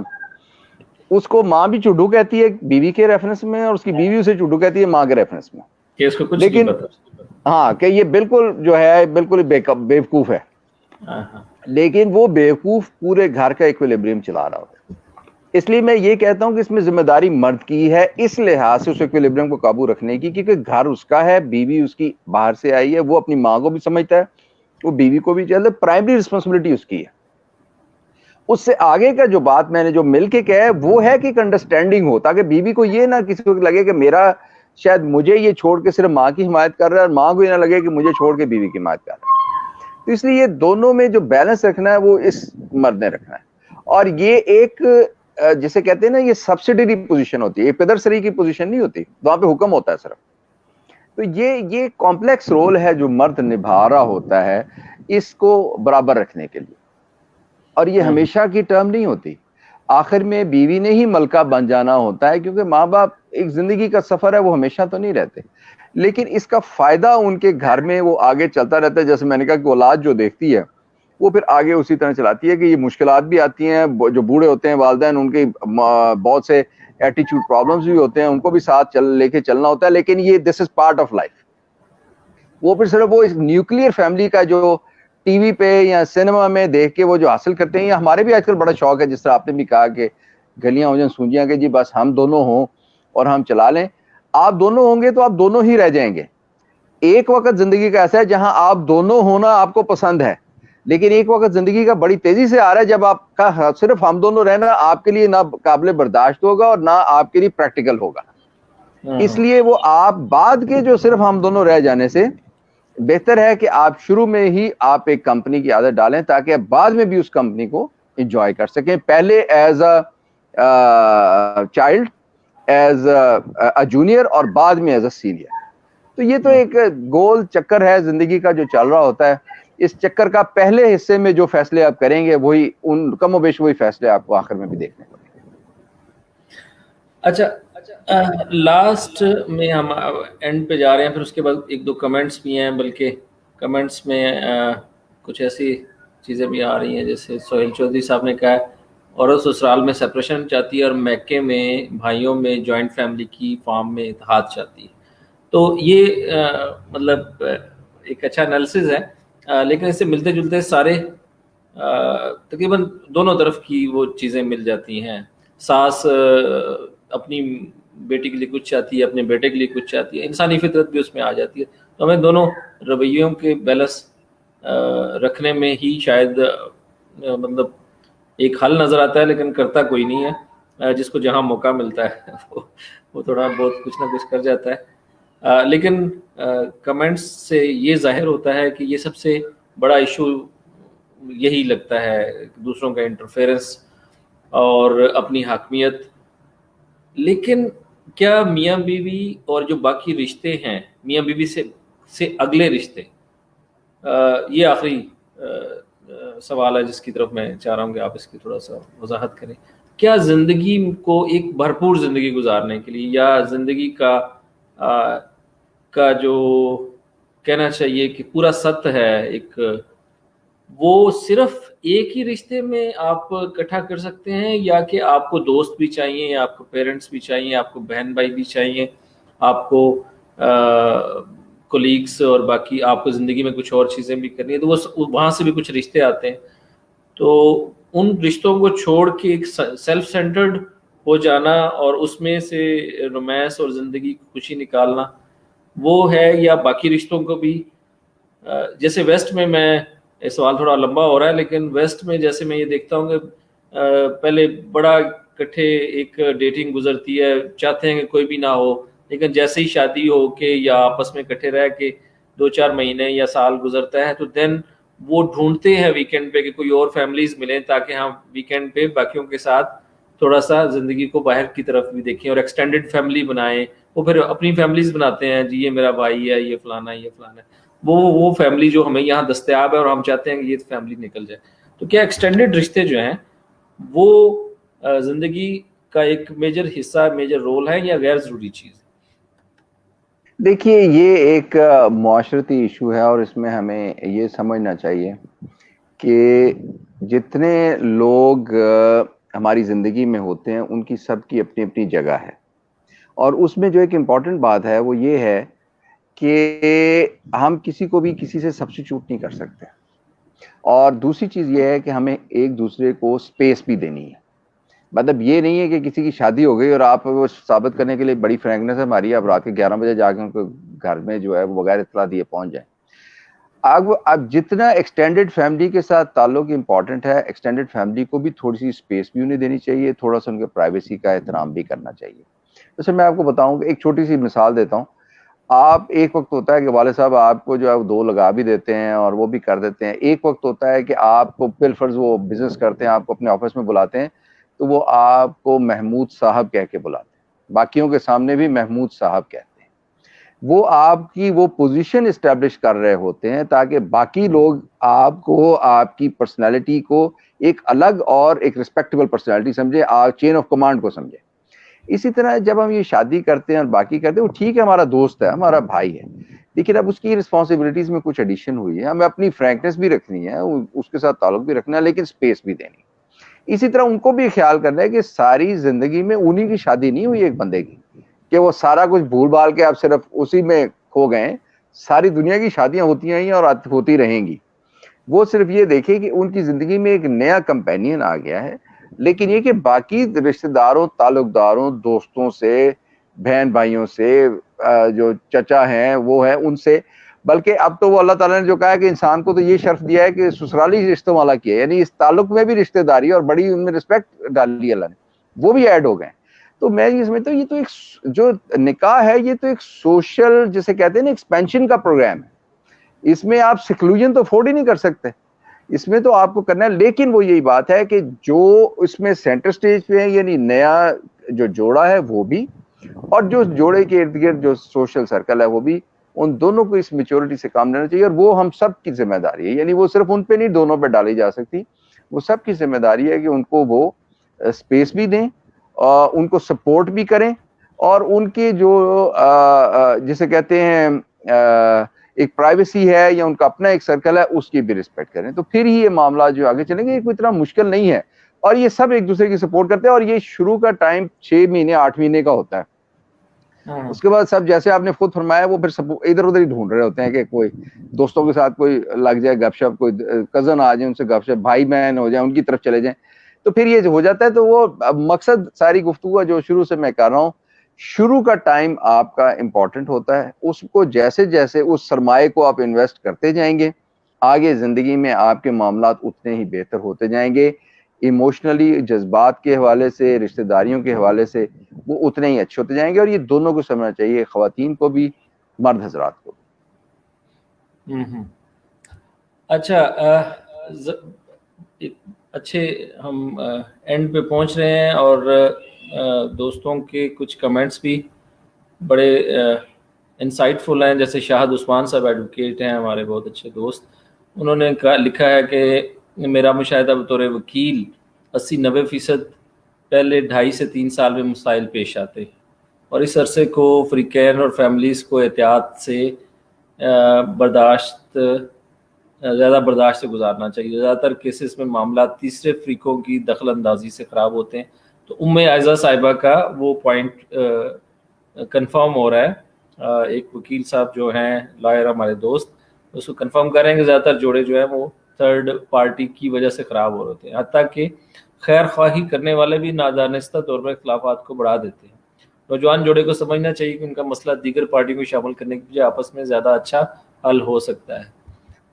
اس کو ماں بھی چڈو کہتی ہے بیوی کے ریفرنس میں، اور اس کی بیوی اسے چڈو کہتی ہے ماں کے ریفرنس میں. کہ اس کو کچھ لیکن نہیں پتا. ہاں کہ یہ بالکل جو ہے بالکل بیوقوف ہے. لیکن وہ بیوقوف پورے گھر کا ایکویلیبریم چلا رہا ہوتا ہے. اس لیے میں یہ کہتا ہوں کہ اس میں ذمہ داری مرد کی ہے اس لحاظ سے اس ایکویلیبریم کو قابو رکھنے کی، کیونکہ گھر اس کا ہے، بیوی اس کی باہر سے آئی ہے، وہ اپنی ماں کو بھی سمجھتا ہے، وہ بیوی کو بھی چاہتا ہے، پرائمری رسپانسبلٹی اس کی ہے. اس سے آگے کا جو بات میں نے جو مل کے کہا ہے وہ ہے کہ ایک انڈرسٹینڈنگ ہو، تاکہ بیوی کو یہ نہ کسی کو لگے کہ میرا شاید مجھے یہ چھوڑ کے صرف ماں کی حمایت کر رہا ہے، اور ماں کو یہ نہ لگے کہ مجھے چھوڑ کے بیوی کی حمایت کر رہا ہے. تو اس لیے یہ دونوں میں جو بیلنس رکھنا ہے وہ اس مرد نے رکھنا ہے. اور یہ ایک جسے کہتے ہیں نا یہ سبسیڈری پوزیشن ہوتی ہے، یہ پدر سری کی پوزیشن نہیں ہوتی، وہاں پہ حکم ہوتا ہے صرف. تو یہ کمپلیکس رول ہے جو مرد نبھا رہا ہوتا ہے اس کو برابر رکھنے کے لیے. اور یہ ہمیشہ کی ٹرم نہیں ہوتی، آخر میں بیوی نے ہی ملکہ بن جانا ہوتا ہے، کیونکہ ماں باپ ایک زندگی کا سفر ہے، وہ ہمیشہ تو نہیں رہتے. لیکن اس کا فائدہ ان کے گھر میں وہ آگے چلتا رہتا ہے. جیسے میں نے کہا کہ اولاد جو دیکھتی ہے وہ پھر آگے اسی طرح چلاتی ہے کہ یہ مشکلات بھی آتی ہیں، جو بوڑھے ہوتے ہیں والدین ان کے بہت سے ایٹیچیوڈ پرابلمز بھی ہوتے ہیں، ان کو بھی ساتھ لے کے چلنا ہوتا ہے. لیکن یہ دس از پارٹ آف لائف. وہ پھر صرف وہ نیوکلیئر فیملی کا جو ٹی وی پہ یا سینما میں دیکھ کے وہ جو حاصل کرتے ہیں، یا ہمارے بھی آج کل بڑا شوق ہے، جس طرح آپ نے بھی کہا کہ گلیاں ہو جائیں سونجیاں کہ جی بس ہم دونوں ہوں اور ہم چلا لیں. آپ دونوں ہوں گے تو آپ دونوں ہی رہ جائیں گے. ایک وقت زندگی کا ایسا ہے جہاں آپ دونوں ہونا آپ کو پسند ہے، لیکن ایک وقت زندگی کا بڑی تیزی سے آ رہا ہے جب آپ کا صرف ہم دونوں رہنا آپ کے لیے نہ قابل برداشت ہوگا اور نہ آپ کے لیے پریکٹیکل ہوگا. اس لیے وہ آپ بعد کے جو صرف ہم دونوں رہ جانے سے بہتر ہے کہ آپ شروع میں ہی آپ ایک کمپنی کی عادت ڈالیں، تاکہ آپ بعد میں بھی اس کمپنی کو انجوائے کر سکیں. پہلے as a child, as a junior, اور بعد میں ایز اے سینئر. تو یہ تو ایک گول چکر ہے زندگی کا جو چل رہا ہوتا ہے. اس چکر کا پہلے حصے میں جو فیصلے آپ کریں گے وہی ان کم و بیش وہی فیصلے آپ کو آخر میں بھی دیکھنے پڑیں گے. اچھا، لاسٹ میں ہم اینڈ پہ جا رہے ہیں، پھر اس کے بعد ایک دو کمنٹس بھی ہیں، بلکہ کمنٹس میں کچھ ایسی چیزیں بھی آ رہی ہیں جیسے سہیل چودھری صاحب نے کہا ہے عورت سسرال میں سپریشن چاہتی ہے اور میکے میں بھائیوں میں جوائنٹ فیملی کی فارم میں اتحاد چاہتی ہے. تو یہ مطلب ایک اچھا انالیسز ہے، لیکن اس سے ملتے جلتے سارے تقریباً دونوں طرف کی وہ چیزیں مل جاتی ہیں. ساس اپنی بیٹی کے لیے کچھ چاہتی ہے، اپنے بیٹے کے لیے کچھ چاہتی ہے، انسانی فطرت بھی اس میں آ جاتی ہے. تو ہمیں دونوں رویوں کے بیلنس رکھنے میں ہی شاید مطلب ایک حل نظر آتا ہے، لیکن کرتا کوئی نہیں ہے. جس کو جہاں موقع ملتا ہے وہ تھوڑا بہت کچھ نہ کچھ کر جاتا ہے. لیکن کمنٹس سے یہ ظاہر ہوتا ہے کہ یہ سب سے بڑا ایشو یہی لگتا ہے، دوسروں کا انٹرفیئرنس اور اپنی حاکمیت. لیکن کیا میاں بیوی اور جو باقی رشتے ہیں میاں بیوی سے اگلے رشتے، یہ آخری سوال ہے جس کی طرف میں چاہ رہا ہوں کہ آپ اس کی تھوڑا سا وضاحت کریں. کیا زندگی کو ایک بھرپور زندگی گزارنے کے لیے، یا زندگی کا جو کہنا چاہیے کہ پورا ست ہے ایک، وہ صرف ایک ہی رشتے میں آپ اکٹھا کر سکتے ہیں، یا کہ آپ کو دوست بھی چاہیے، آپ کو پیرنٹس بھی چاہیے، آپ کو بہن بھائی بھی چاہیے، آپ کو کولیگس اور باقی آپ کو زندگی میں کچھ اور چیزیں بھی کرنی ہے، تو وہ وہاں سے بھی کچھ رشتے آتے ہیں. تو ان رشتوں کو چھوڑ کے ایک سیلف سینٹرڈ ہو جانا اور اس میں سے رومانس اور زندگی کی خوشی نکالنا وہ ہے، یا باقی رشتوں کو بھی جیسے ویسٹ میں یہ سوال تھوڑا لمبا ہو رہا ہے، لیکن ویسٹ میں جیسے میں یہ دیکھتا ہوں کہ پہلے بڑا اکٹھے ایک ڈیٹنگ گزرتی ہے، چاہتے ہیں کہ کوئی بھی نہ ہو، لیکن جیسے ہی شادی ہو کے یا آپس میں اکٹھے رہ کے 2-4 مہینے یا سال گزرتا ہے تو دین وہ ڈھونڈتے ہیں ویکینڈ پہ کہ کوئی اور فیملیز ملیں تاکہ ہم ویکینڈ پہ باقیوں کے ساتھ تھوڑا سا زندگی کو باہر کی طرف بھی دیکھیں اور ایکسٹینڈڈ فیملی بنائیں. وہ پھر اپنی فیملیز بناتے ہیں، جی یہ میرا بھائی ہے، یہ فلانا ہے، یہ فلانا ہے. وہ فیملی جو ہمیں یہاں دستیاب ہے اور ہم چاہتے ہیں کہ یہ فیملی نکل جائے. تو کیا ایکسٹینڈیڈ رشتے جو ہیں وہ زندگی کا ایک میجر حصہ میجر رول ہے یا غیر ضروری چیز؟ دیکھیے یہ ایک معاشرتی ایشو ہے اور اس میں ہمیں یہ سمجھنا چاہیے کہ جتنے لوگ ہماری زندگی میں ہوتے ہیں ان کی سب کی اپنی اپنی جگہ ہے, اور اس میں جو ایک امپورٹنٹ بات ہے وہ یہ ہے کہ ہم کسی کو بھی کسی سے سبسٹیچیوٹ نہیں کر سکتے, اور دوسری چیز یہ ہے کہ ہمیں ایک دوسرے کو سپیس بھی دینی ہے. مطلب یہ نہیں ہے کہ کسی کی شادی ہو گئی اور آپ وہ ثابت کرنے کے لیے بڑی فرینکنیس ہے ہماری, آپ رات کے 11 بجے جا کے ان کو گھر میں جو ہے وہ بغیر اطلاع دیے پہنچ جائیں. اب جتنا ایکسٹینڈیڈ فیملی کے ساتھ تعلق امپورٹنٹ ہے, ایکسٹینڈیڈ فیملی کو بھی تھوڑی سی اسپیس بھی انہیں دینی چاہیے, تھوڑا سا ان کے پرائیویسی کا احترام بھی کرنا چاہیے. جیسے میں آپ کو بتاؤں کہ ایک چھوٹی سی مثال دیتا ہوں. آپ ایک وقت ہوتا ہے کہ والد صاحب آپ کو جو ہے 2 لگا بھی دیتے ہیں اور وہ بھی کر دیتے ہیں. ایک وقت ہوتا ہے کہ آپ کو بالفرض وہ بزنس کرتے ہیں, آپ کو اپنے آفس میں بلاتے ہیں تو وہ آپ کو محمود صاحب کہہ کے بلاتے ہیں, باقیوں کے سامنے بھی محمود صاحب کہتے ہیں. وہ آپ کی وہ پوزیشن اسٹیبلش کر رہے ہوتے ہیں تاکہ باقی لوگ آپ کو, آپ کی پرسنالٹی کو ایک الگ اور ایک ریسپیکٹیبل پرسنالٹی سمجھے, چین آف کمانڈ کو سمجھے. اسی طرح جب ہم یہ شادی کرتے ہیں اور باقی کرتے ہیں, وہ ٹھیک ہے ہمارا دوست ہے, ہمارا بھائی ہے, لیکن اب اس کی رسپانسبلٹیز میں کچھ ایڈیشن ہوئی ہے. ہمیں اپنی فرینکنیس بھی رکھنی ہے, اس کے ساتھ تعلق بھی رکھنا ہے, لیکن اسپیس بھی دینی. اسی طرح ان کو بھی خیال کرنا ہے کہ ساری زندگی میں انہی کی شادی نہیں ہوئی ایک بندے کی کہ وہ سارا کچھ بھول بھال کے آپ صرف اسی میں کھو گئے. ساری دنیا کی شادیاں ہوتی ہیں اور ہوتی رہیں گی. وہ صرف یہ دیکھیں کہ ان کی زندگی میں ایک نیا کمپینین آ گیا ہے, لیکن یہ کہ باقی رشتہ داروں, تعلق داروں, دوستوں سے, بہن بھائیوں سے, جو چچا ہیں وہ ہیں ان سے, بلکہ اب تو وہ اللہ تعالیٰ نے جو کہا ہے کہ انسان کو تو یہ شرف دیا ہے کہ سسرالی رشتوں والا کیا ہے, یعنی اس تعلق میں بھی رشتہ داری اور بڑی ان میں رسپیکٹ ڈالی اللہ نے, وہ بھی ایڈ ہو گئے. تو میں یہ سمجھتا ہوں یہ تو ایک جو نکاح ہے یہ تو ایک سوشل جسے کہتے ہیں نا ایکسپینشن کا پروگرام ہے. اس میں آپ سیکلوژن تو افورڈ ہی نہیں کر سکتے, اس میں تو آپ کو کرنا ہے. لیکن وہ یہی بات ہے کہ جو اس میں سینٹر سٹیج پہ ہے یعنی نیا جو جوڑا ہے وہ بھی, اور جو جوڑے کے ارد گرد جو سوشل سرکل ہے وہ بھی, ان دونوں کو اس میچورٹی سے کام لینا چاہیے. اور وہ ہم سب کی ذمہ داری ہے, یعنی وہ صرف ان پہ نہیں دونوں پہ ڈالی جا سکتی, وہ سب کی ذمہ داری ہے کہ ان کو وہ اسپیس بھی دیں, ان کو سپورٹ بھی کریں, اور ان کے جو جسے کہتے ہیں ایک پرائیویسی ہے یا ان کا اپنا ایک سرکل ہے اس کی بھی رسپیکٹ کریں. تو پھر ہی یہ معاملہ جو آگے چلیں گے, یہ کوئی اتنا مشکل نہیں ہے, اور یہ سب ایک دوسرے کی سپورٹ کرتے ہیں. اور یہ شروع کا ٹائم 6 مہینے 8 مہینے کا ہوتا ہے. اس کے بعد سب جیسے آپ نے خود فرمایا وہ پھر سب ادھر ادھر ہی ڈھونڈ رہے ہوتے ہیں کہ کوئی دوستوں کے ساتھ کوئی لگ جائے گپ شپ, کوئی کزن آ جائے ان سے گپ شپ, بھائی بہن ہو جائیں ان کی طرف چلے جائیں, تو پھر یہ ہو جاتا ہے. تو وہ مقصد ساری گفتگو جو شروع سے میں کر رہا ہوں, شروع کا ٹائم آپ کا امپورٹنٹ ہوتا ہے. اس کو جیسے جیسے اس سرمایہ کو آپ انویسٹ کرتے جائیں گے, آگے زندگی میں آپ کے معاملات اتنے ہی بہتر ہوتے جائیں گے. ایموشنلی, جذبات کے حوالے سے, رشتہ داریوں کے حوالے سے وہ اتنے ہی اچھے ہوتے جائیں گے. اور یہ دونوں کو سمجھنا چاہیے, خواتین کو بھی, مرد حضرات کو بھی. اچھا, اچھے ہم اینڈ پہ پہنچ رہے ہیں, اور دوستوں کے کچھ کمنٹس بھی بڑے انسائٹ فل ہیں. جیسے شاہد عثمان صاحب ایڈوکیٹ ہیں, ہمارے بہت اچھے دوست, انہوں نے لکھا ہے کہ میرا مشاہدہ بطور وکیل 80-90% پہلے 2.5 سے 3 سال میں مسائل پیش آتے, اور اس عرصے کو فریقین اور فیملیز کو احتیاط سے زیادہ برداشت سے گزارنا چاہیے. زیادہ تر کیسز میں معاملات تیسرے فریقوں کی دخل اندازی سے خراب ہوتے ہیں. تو عائزہ صاحبہ کا وہ پوائنٹ کنفرم ہو رہا ہے. ایک وکیل صاحب جو ہیں, لائر ہمارے دوست, اس کو کنفرم کر رہے ہیں کہ زیادہ تر جوڑے جو ہیں وہ تھرڈ پارٹی کی وجہ سے خراب ہو رہے ہوتے ہیں, حتیٰ کہ خیر خواہی کرنے والے بھی نادانستہ طور پر اختلافات کو بڑھا دیتے ہیں. نوجوان جوڑے کو سمجھنا چاہیے کہ ان کا مسئلہ دیگر پارٹی کو شامل کرنے کی بجائے آپس میں زیادہ اچھا حل ہو سکتا ہے.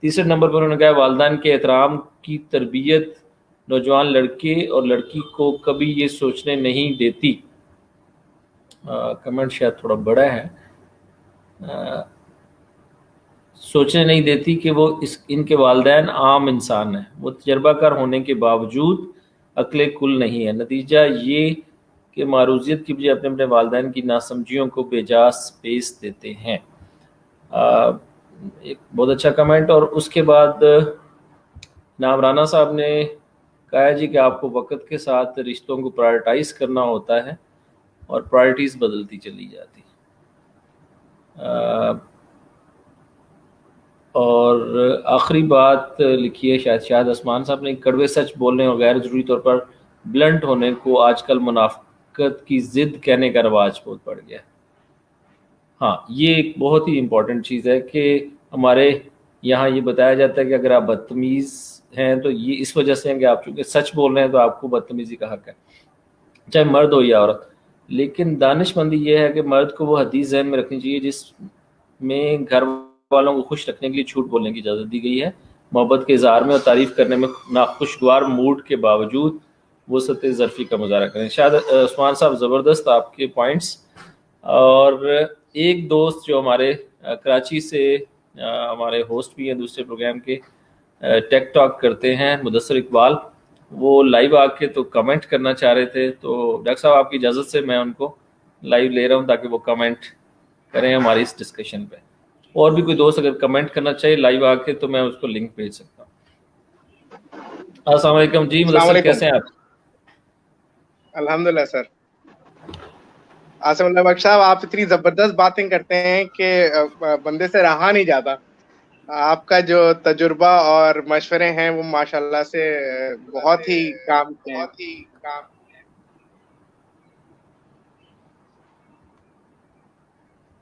تیسرے نمبر پر انہوں نے کہا والدین کے احترام کی تربیت نوجوان لڑکے اور لڑکی کو کبھی یہ سوچنے نہیں دیتی, کمنٹ شاید تھوڑا بڑا ہے, سوچنے نہیں دیتی کہ وہ ان کے والدین عام انسان ہیں, وہ تجربہ کار ہونے کے باوجود عقل کل نہیں ہے. نتیجہ یہ کہ معروضیت کی بجائے اپنے والدین کی ناسمجھیوں کو بے جا سپیس دیتے ہیں. ایک بہت اچھا کمنٹ. اور اس کے بعد نام رانا صاحب نے کہا جی کہ آپ کو وقت کے ساتھ رشتوں کو پرائرٹائز کرنا ہوتا ہے اور پرائرٹیز بدلتی چلی جاتی. اور آخری بات لکھی ہے شاہد عثمان صاحب نے, کڑوے سچ بولنے اور غیر ضروری طور پر بلنٹ ہونے کو آج کل منافقت کی ضد کہنے کا رواج بہت بڑھ گیا ہے. ہاں, یہ ایک بہت ہی امپورٹنٹ چیز ہے کہ ہمارے یہاں یہ بتایا جاتا ہے کہ اگر آپ بدتمیز ہیں تو یہ اس وجہ سے ہیں کہ آپ چونکہ سچ بول رہے ہیں تو آپ کو بدتمیزی کا حق ہے, چاہے مرد ہو یا عورت. لیکن دانش مندی یہ ہے کہ مرد کو وہ حدیث ذہن میں رکھنی چاہیے جس میں گھر والوں کو خوش رکھنے کے لیے جھوٹ بولنے کی اجازت دی گئی ہے, محبت کے اظہار میں اور تعریف کرنے میں ناخوشگوار موڈ کے باوجود وسعت ظرفی کا مظاہرہ کریں. شاید عثمان صاحب زبردست آپ کے پوائنٹس. اور ایک دوست جو ہمارے کراچی سے ہمارے ہوسٹ بھی ہیں دوسرے پروگرام کے, ٹیک ٹاک کرتے ہیں, مدثر اقبال, وہ لائیو آ کے تو کمنٹ کرنا چاہ رہے تھے. تو ڈاکٹر صاحب آپ کی اجازت سے میں ان کو لائیو لے رہا ہوں تاکہ وہ کمنٹ کریں ہماری اس ڈسکشن پہ. اور بھی کوئی دوست اگر کمنٹ کرنا چاہیے لائیو آ کے تو میں اس کو لنک بھیج سکتا ہوں. السلام علیکم جی مدثر, کیسے ہیں آپ؟ الحمدللہ سر. آصم اللہ بخش صاحب, آپ اتنی زبردست باتیں کرتے ہیں کہ بندے سے رہا نہیں جاتا. آپ کا جو تجربہ اور مشورے ہیں وہ ماشاءاللہ سے بہت ہی کام کے ہیں.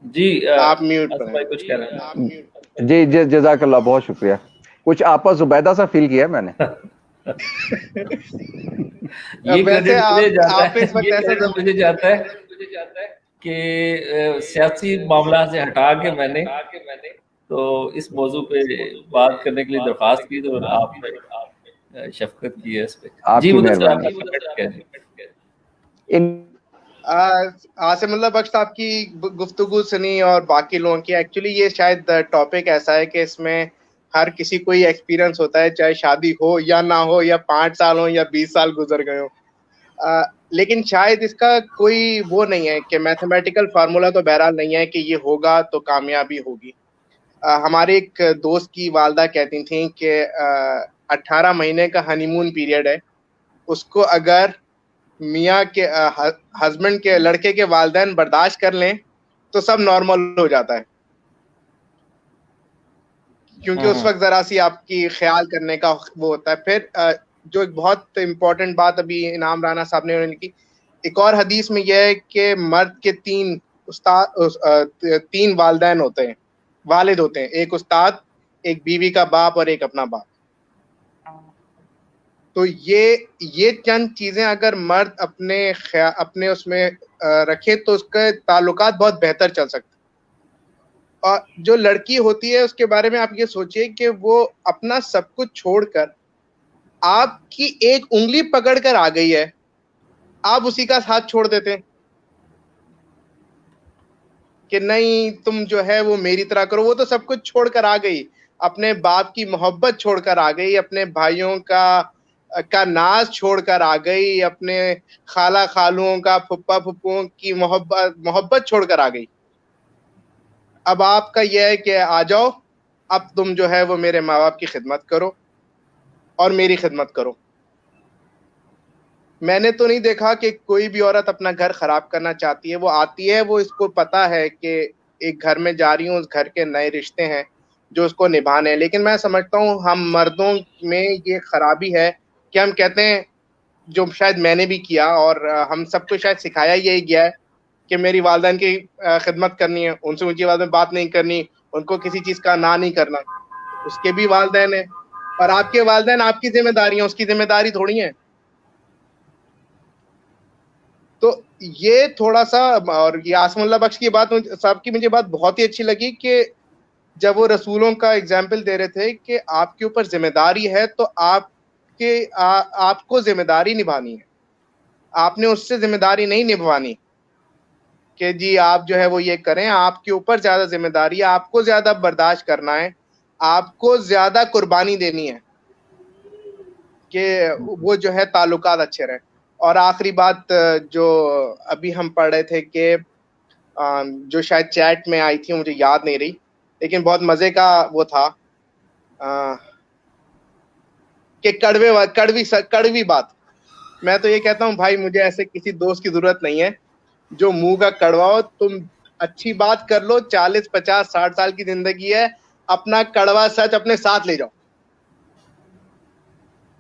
جی آپ میوٹ پر ہیں. کچھ کہہ رہے ہیں؟ جی جزاک اللہ, بہت شکریہ. کچھ آپس زبیدہ سا فیل کیا میں نے. یہ ویسے آپ اس وقت ایسا مجھے جاتا ہے کہ سیاسی معاملات سے ہٹا کے میں نے تو اس موضوع پہ بات کرنے کے لیے درخواست کی تو آپ نے شفقت کی ہے اس پہ. آپ کی مہربانی. عاصم اللہ بخش صاحب کی گفتگو سنی اور باقی لوگوں کی, ایکچولی یہ شاید ٹاپک ایسا ہے کہ اس میں ہر کسی کو یہ ایکسپیرینس ہوتا ہے, چاہے شادی ہو یا نہ ہو, یا 5 سال ہو یا 20 سال گزر گئے ہو. لیکن شاید اس کا کوئی وہ نہیں ہے کہ میتھمیٹیکل فارمولا تو بہرحال نہیں ہے کہ یہ ہوگا تو کامیابی ہوگی. ہمارے ایک دوست کی والدہ کہتی تھیں کہ 18 مہینے کا ہنی مون پیریڈ ہے, اس کو اگر میاں کے ہسبینڈ کے لڑکے کے والدین برداشت کر لیں تو سب نارمل ہو جاتا ہے, کیونکہ اس وقت ذرا سی آپ کی خیال کرنے کا وہ ہوتا ہے. پھر جو ایک بہت امپورٹنٹ بات ابھی انعام رانا صاحب نے کی, ایک اور حدیث میں یہ ہے کہ مرد کے 3 والدین ہوتے ہیں, والد ہوتے ہیں, ایک استاد, ایک بیوی کا باپ اور ایک اپنا باپ. تو یہ چند چیزیں اگر مرد اپنے اس میں رکھے تو اس کے تعلقات بہت بہتر چل سکتے. اور جو لڑکی ہوتی ہے اس کے بارے میں آپ یہ سوچئے کہ وہ اپنا سب کچھ چھوڑ کر آپ کی ایک انگلی پکڑ کر آ گئی ہے, آپ اسی کا ساتھ چھوڑ دیتے ہیں کہ نہیں تم جو ہے وہ میری طرح کرو. وہ تو سب کچھ چھوڑ کر آ گئی, اپنے باپ کی محبت چھوڑ کر آ گئی, اپنے بھائیوں کا ناز چھوڑ کر آ گئی, اپنے خالہ خالوں کا پھپھا پھپھوں کی محبت چھوڑ کر آ گئی. اب آپ کا یہ ہے کہ آ جاؤ, اب تم جو ہے وہ میرے ماں باپ کی خدمت کرو اور میری خدمت کرو. میں نے تو نہیں دیکھا کہ کوئی بھی عورت اپنا گھر خراب کرنا چاہتی ہے. وہ آتی ہے, وہ اس کو پتا ہے کہ ایک گھر میں جا رہی ہوں, اس گھر کے نئے رشتے ہیں جو اس کو نبھانے ہیں. لیکن میں سمجھتا ہوں ہم مردوں میں یہ خرابی ہے کہ ہم کہتے ہیں, جو شاید میں نے بھی کیا اور ہم سب کو شاید سکھایا یہی گیا ہے کہ میری والدین کی خدمت کرنی ہے, ان سے اونچی آواز میں بات نہیں کرنی, ان کو کسی چیز کا نہ نہیں کرنا. اس کے بھی والدین ہیں اور آپ کے والدین آپ کی ذمہ داری ہیں, اس کی ذمہ داری تھوڑی ہے. تو یہ تھوڑا سا, اور یہ عاصم اللہ بخش کی بات صاحب کی مجھے بات بہت ہی اچھی لگی کہ جب وہ رسولوں کا ایگزامپل دے رہے تھے کہ آپ کے اوپر ذمہ داری ہے تو آپ کو ذمہ داری نبھانی ہے, آپ نے اس سے ذمہ داری نہیں نبھوانی کہ جی آپ جو ہے وہ یہ کریں. آپ کے اوپر زیادہ ذمہ داری ہے, آپ کو زیادہ برداشت کرنا ہے, آپ کو زیادہ قربانی دینی ہے کہ وہ جو ہے تعلقات اچھے رہیں. اور آخری بات جو ابھی ہم پڑھ رہے تھے کہ جو شاید چیٹ میں آئی تھی, مجھے یاد نہیں رہی, لیکن بہت مزے کا وہ تھا کہ کڑوی بات. میں تو یہ کہتا ہوں بھائی مجھے ایسے کسی دوست کی ضرورت نہیں ہے جو منہ کا کڑوا ہو. تم اچھی بات کر لو, 40 50 60 سال کی زندگی ہے, اپنا کڑوا سچ اپنے ساتھ لے جاؤ.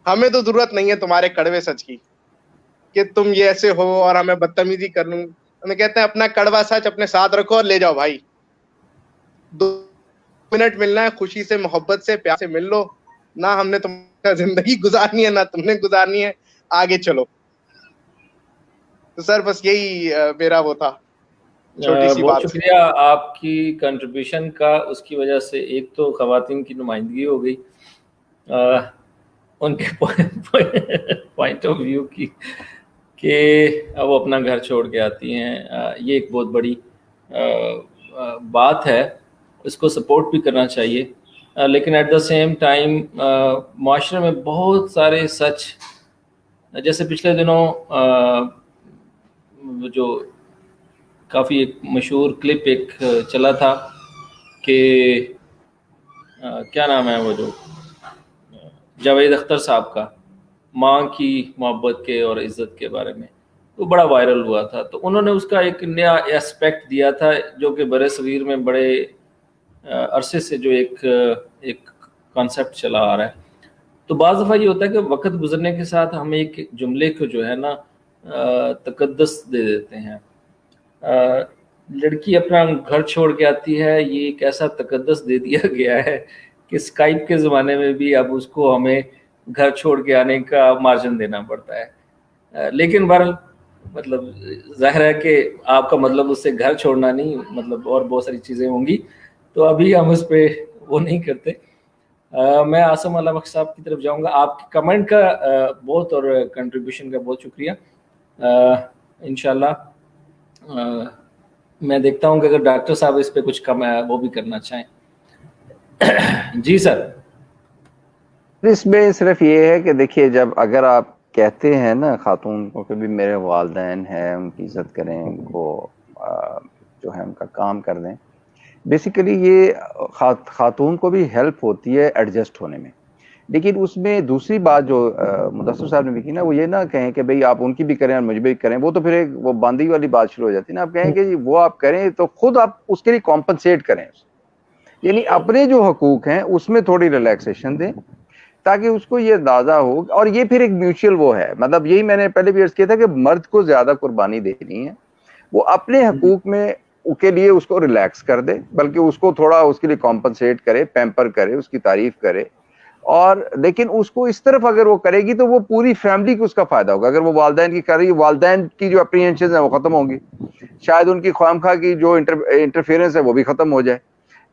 ہمیں تو ضرورت نہیں ہے تمہارے کڑوے سچ کی کہ تم یہ ایسے ہو اور ہمیں بدتمیزی کر لوں. ہمیں کہتے ہیں اپنا کڑوا سچ اپنے ساتھ رکھو اور لے جاؤ بھائی. 2 منٹ ملنا ہے, خوشی سے, محبت سے, پیار سے مل لو. نہ ہم نے تمہاری زندگی گزارنی ہے نہ تم نے گزارنی ہے, آگے چلو. تو سر بس یہی میرا وہ تھا, چھوٹی سی بہت بات. شکریہ آپ کی کنٹریبیوشن کا. اس کی وجہ سے ایک تو خواتین کی نمائندگی ہو گئی, ان کے پوائنٹ آف ویو کی کہ وہ اپنا گھر چھوڑ کے آتی ہیں. یہ ایک بہت بڑی بات ہے, اس کو سپورٹ بھی کرنا چاہیے. لیکن ایٹ دا سیم ٹائم معاشرے میں بہت سارے سچ, جیسے پچھلے دنوں جو کافی ایک مشہور کلپ ایک چلا تھا کہ کیا نام ہے وہ جو جاوید اختر صاحب کا, ماں کی محبت کے اور عزت کے بارے میں, وہ بڑا وائرل ہوا تھا. تو انہوں نے اس کا ایک نیا ایسپیکٹ دیا تھا جو کہ برِ صغیر میں بڑے عرصے سے جو ایک کانسیپٹ چلا آ رہا ہے. تو بعض دفعہ یہ ہوتا ہے کہ وقت گزرنے کے ساتھ ہم ایک جملے کو جو ہے نا تقدس دے دیتے ہیں. لڑکی اپنا گھر چھوڑ کے آتی ہے, یہ ایک ایسا تقدس دے دیا گیا ہے کہ اسکائپ کے زمانے میں بھی اب اس کو ہمیں گھر چھوڑ کے آنے کا مارجن دینا پڑتا ہے. لیکن بہرحال مطلب ظاہر ہے کہ آپ کا مطلب اس سے گھر چھوڑنا نہیں, مطلب اور بہت ساری چیزیں ہوں گی, تو ابھی ہم اس پہ وہ نہیں کرتے. میں عاصم اللہ بخش صاحب کی طرف جاؤں گا. آپ کے کمنٹ کا بہت اور کنٹریبیوشن کا بہت شکریہ. انشاءاللہ میں دیکھتا ہوں کہ اگر ڈاکٹر صاحب اس پہ کچھ کم ہے وہ بھی کرنا چاہیں. جی سر. اس میں صرف یہ ہے کہ دیکھیے, جب اگر آپ کہتے ہیں نا خاتون کو کہ بھی میرے والدین ہیں, ان کی عزت کریں, ان کو جو ہے ان کا کام کر دیں, بیسیکلی یہ خاتون کو بھی ہیلپ ہوتی ہے ایڈجسٹ ہونے میں. لیکن اس میں دوسری بات جو مدثر صاحب نے بھی کی نا, وہ یہ نہ کہیں کہ بھئی آپ ان کی بھی کریں اور مجھ بھی کریں, وہ تو پھر ایک وہ باندھی والی بات شروع ہو جاتی ہے نا. آپ کہیں کہ جی وہ آپ کریں تو خود آپ اس کے لیے کمپنسیٹ کریں, یعنی اپنے جو حقوق ہیں اس میں تھوڑی ریلیکسیشن دیں تاکہ اس کو یہ اندازہ ہو. اور یہ پھر ایک میوچل وہ ہے, مطلب یہی میں نے پہلے بھی عرض کیا تھا کہ مرد کو زیادہ قربانی دینی ہے, وہ اپنے حقوق میں کے لیے اس کو ریلیکس کر دے, بلکہ اس کو تھوڑا اس کے لیے کمپنسیٹ کرے, پیمپر کرے, اس کی تعریف کرے. اور لیکن اس کو اس طرف اگر وہ کرے گی تو وہ پوری فیملی کو اس کا فائدہ ہوگا. اگر وہ والدین کی کر رہی ہے, والدین کی جو اپریہنشنز ہیں وہ ختم ہوں گی, شاید ان کی خواہمخواہ کی جو انٹرفیئرنس ہے وہ بھی ختم ہو جائے.